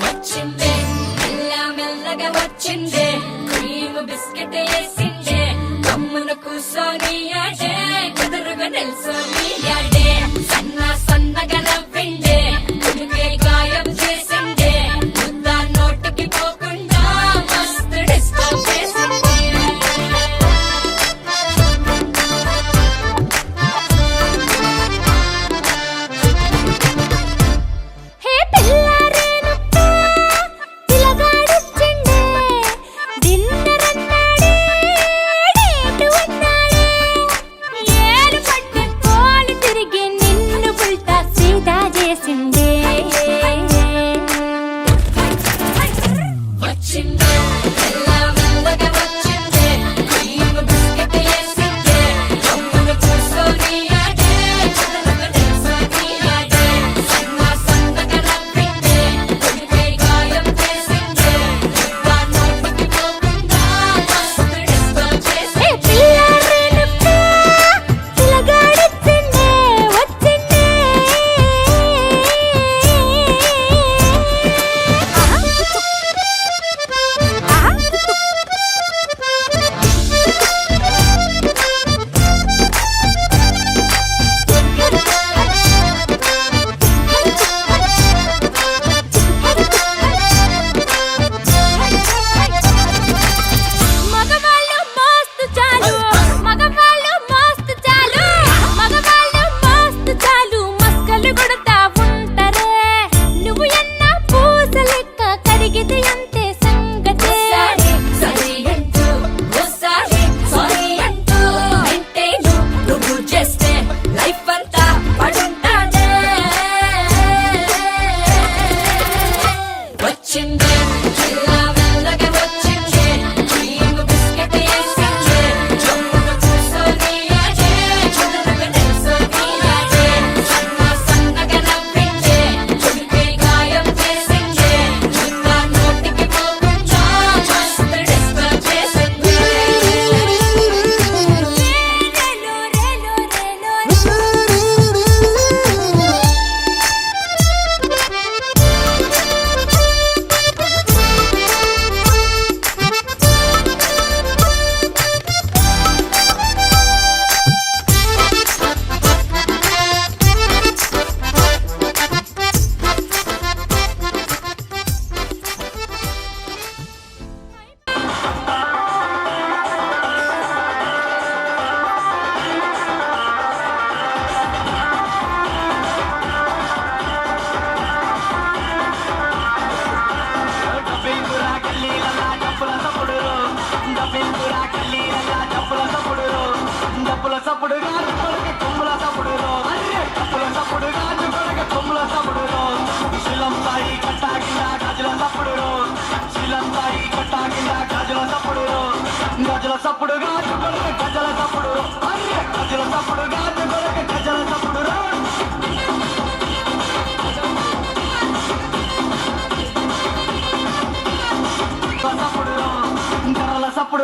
వచ్చిందే మెల్ల మెల్లగా వచ్చిందే, క్రీమ్ బిస్కెట్ వేసిందే, కమ్మున కూసోని ఆడే, కుదురుగా నిల్సోని ఆడే, సన్న సన్నగా నవ్విందే, కుడికే గాయం చేసిందే, ముద్ద నోటికి పోకుండా మస్తు డిస్టర్బ్ చేసిందే. హే పిల్లారేనప్ప పిల్లగాడొచ్చిండే, డిన్నర్ అన్నాడే, డేటు అన్నాడే, ఏలు పట్టు కోలు తిరిగి నిన్ను పుల్టా సీదా చేసిండే. వచ్చిందే మెల్ల మెల్లగా వచ్చిందే, క్రీమ్ బిస్కెట్ వేసిందే, కమ్మున కూసోని ఆడే, కుదురుగా నిల్సోని ఆడే, సన్న సన్నగా నవ్విందే, కుడికే గాయం చేసిందే, ముద్ద నోటికి పోకుండా మస్తు డిస్టర్బ్ హే చేసిందే. పిల్లారేనప్ప పిల్లగాడొచ్చిండే, వచ్చిండే. మగవాళ్ళు మస్తు చాలు, మగవాళ్ళు మస్తు చాలు, మగవాళ్ళు మస్తు చాలు, మస్కలు కొడతా ఉంటారే. నువ్వు ఎన్న పూస లెక్క కరిగితే అంతే సంగతే. ఒకసారి సరి అంటూ, ఓసారి సారీ అంటూ, అంటే నువ్వు చేస్తే లైఫ్ అంతా పడుంటాడే. వచ్చిందే మెల్ల మెల్లగా వచ్చిందే, క్రీమ్ బిస్కెట్ వేసిందే, జమ్మున కూసోని ఆడే, కుదురుగా నిల్సోని ఆడే, సన్న సన్నగా నవ్విందే, కుడికే గాయం చేసిందే, ముద్ద నోటికి పోకుండా మస్తు డిస్టర్బ్ చేసిందే. రేలో రేలో రేలో సప్పుడు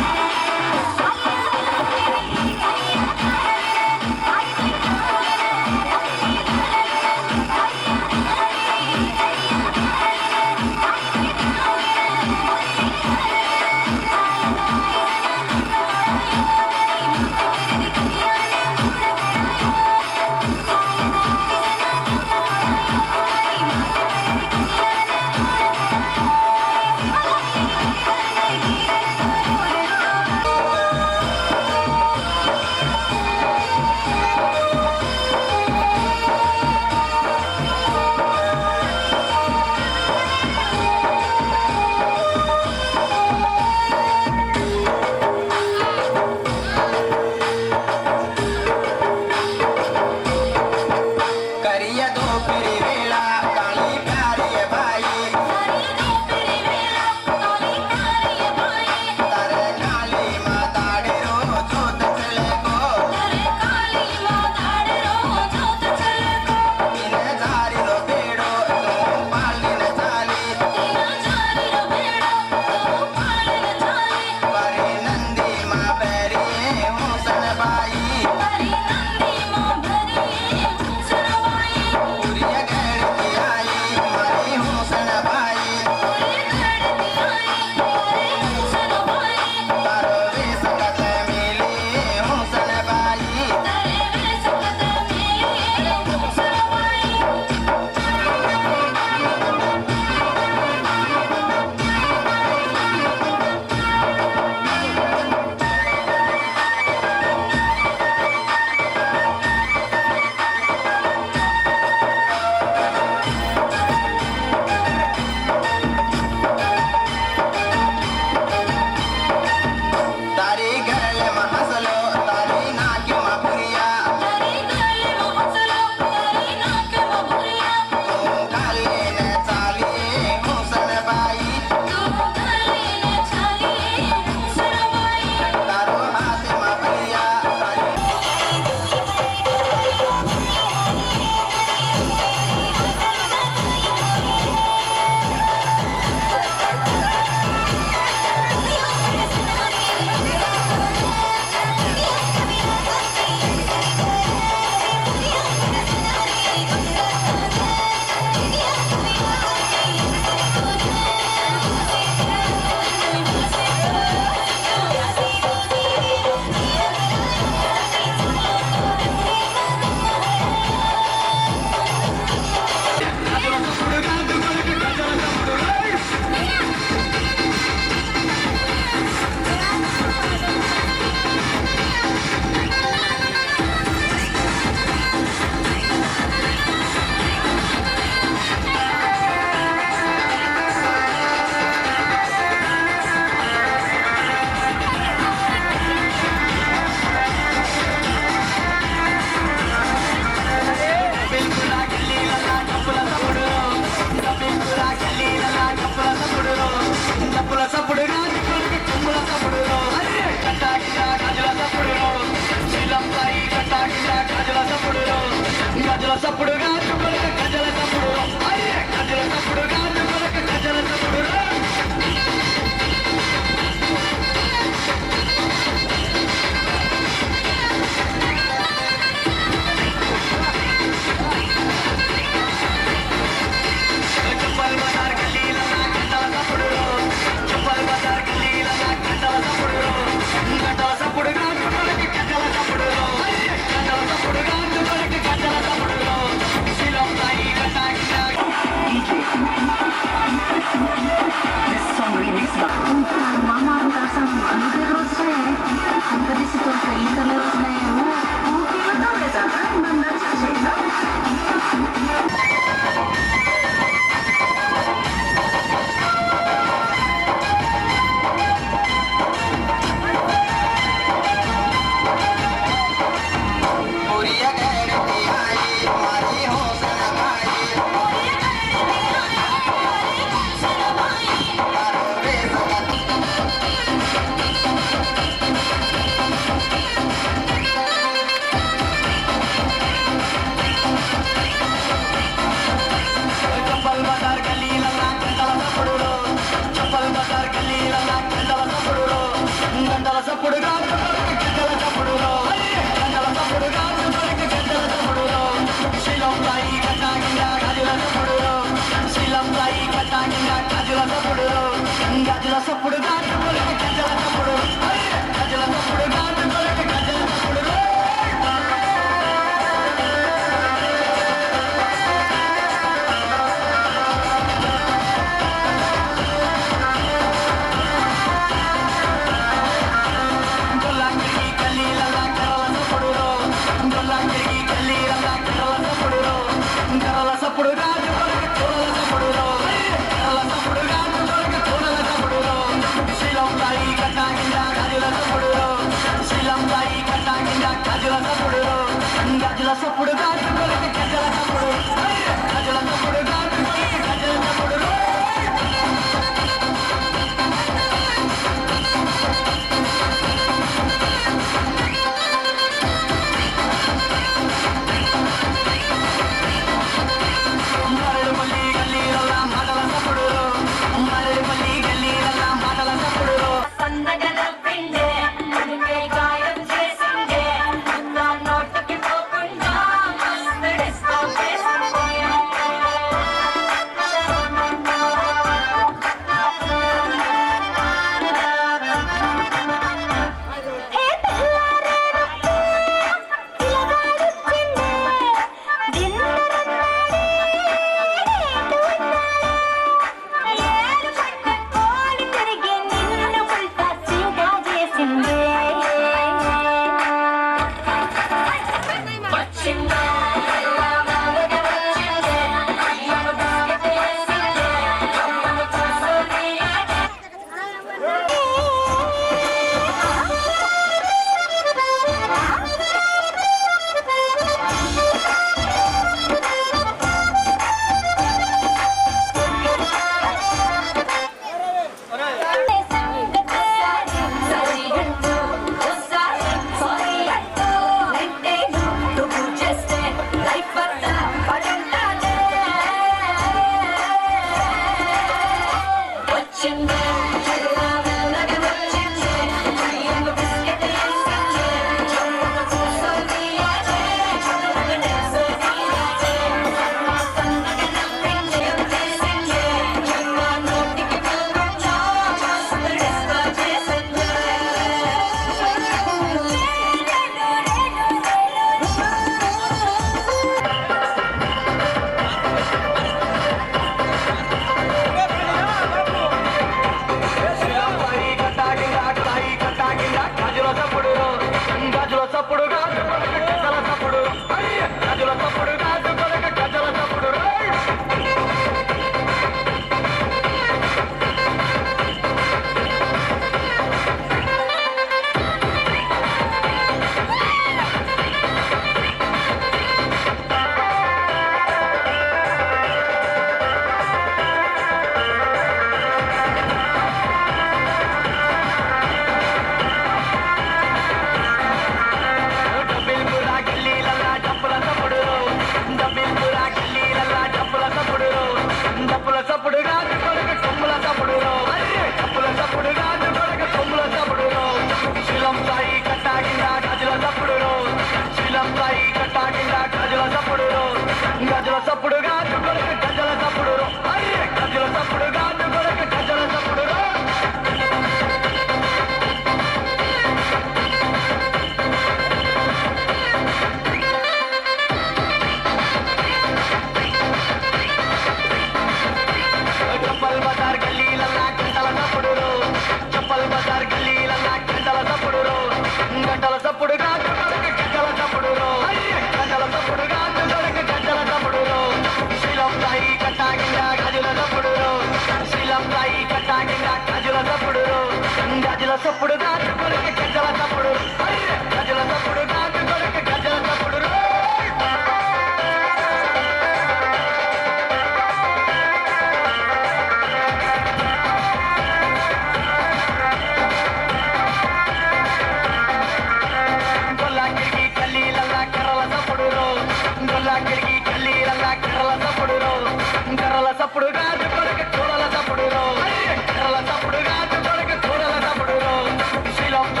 శ్రీలంక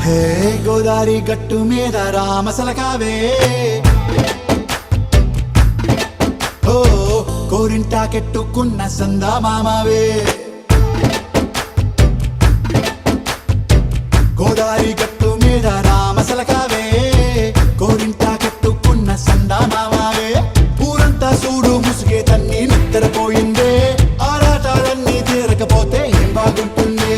హే గోదారి గట్టు మీద రామసలకావే ఓ కోరింటాకెట్టుకున్న సందా మామావే గోదారి గట్టు మీద రామసలకావే కోరింటాకెట్టుకున్న సందా మామావే ఊరంతా చూడు ముసుగే తన్ని నిద్రపోయిందే ఆరాటాలన్నీ తీరకపోతే ఏం బాగుంటుంది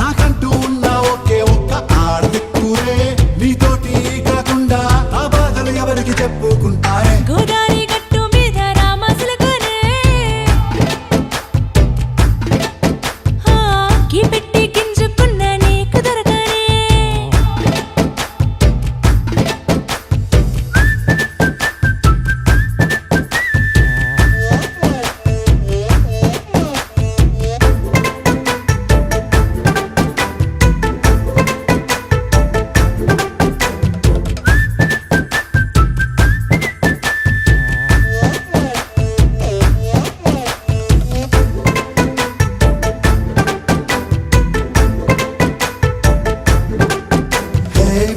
నాకంటూ ఉన్న ఒకే ఒక్క ఆడదిక్కురే నీతోటి కాకుండా ఆ బాధలు ఎవరికి చెప్పుకుంటారే గోదారి గట్టు మీద రామసలకనే కీ పెట్టి గింజుకున్న నీకు దొరకనే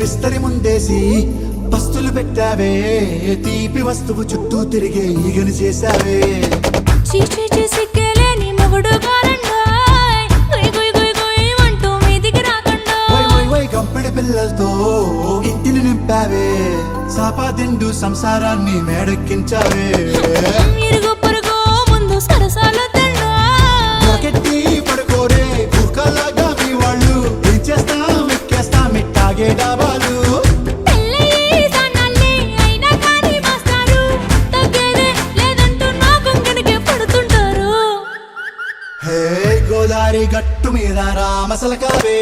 విస్తరి ముందేసి పస్తులు పెట్టావే తీపి వస్తువు చుట్టూ తిరిగే ఈగని చేశావే చీచీ సిగ్గలేని మొగుడు గారండాయ్ గుయ్ గుయ్ గుయ్ గుయ్ అంటూ మీదికి రాకుండా వై వై వై గంపెడి పిల్లలతో ఇంటిని నింపావే సాపాదిండు సంసారాన్ని మేడెక్కించావే ఇరుగు పొరుగు ముందు సరసాలు తండా రాకెట్టి పడుకోరే కుక్కలాగా మీ వాళ్ళు ఏం చేస్తాం ఎక్కేస్తాం ఇట్టాగే డాబాలు పెళ్ళయి సన్నాల్ని అయినా కానీ మాస్తారు తగ్గేదే లేదంటూ నా కొంగనికే పడుతుంటారు హే గోదారి గట్టు మీద రామసలకావే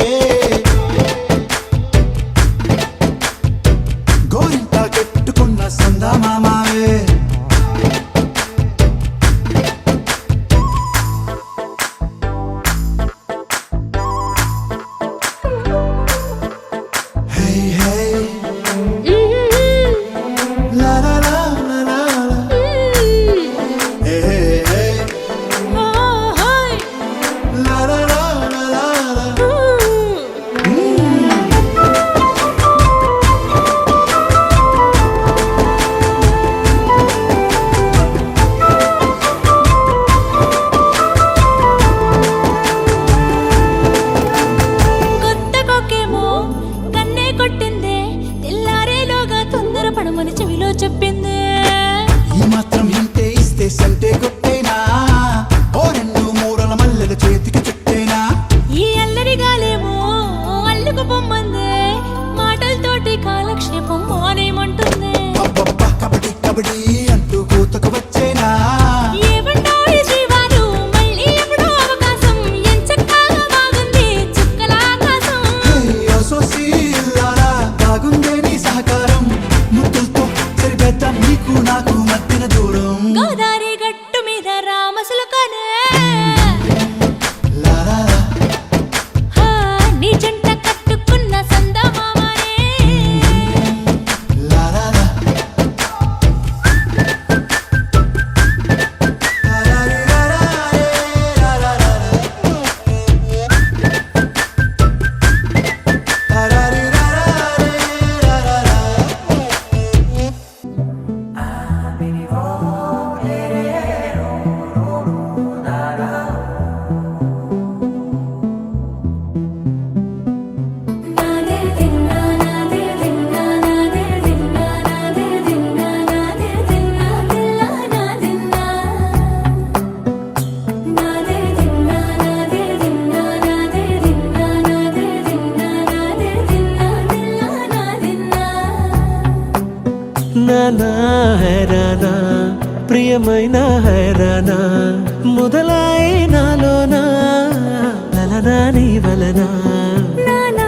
గోరింట కెట్టుకున్న సందా మామావే హే హే లా లా లా లా లా లా. హే హే హే లా లా లా లా లా లా. నానా హైరానా ప్రియమైన హైరానా మొదలై నాలోనా లలనా నీ వలనా నానా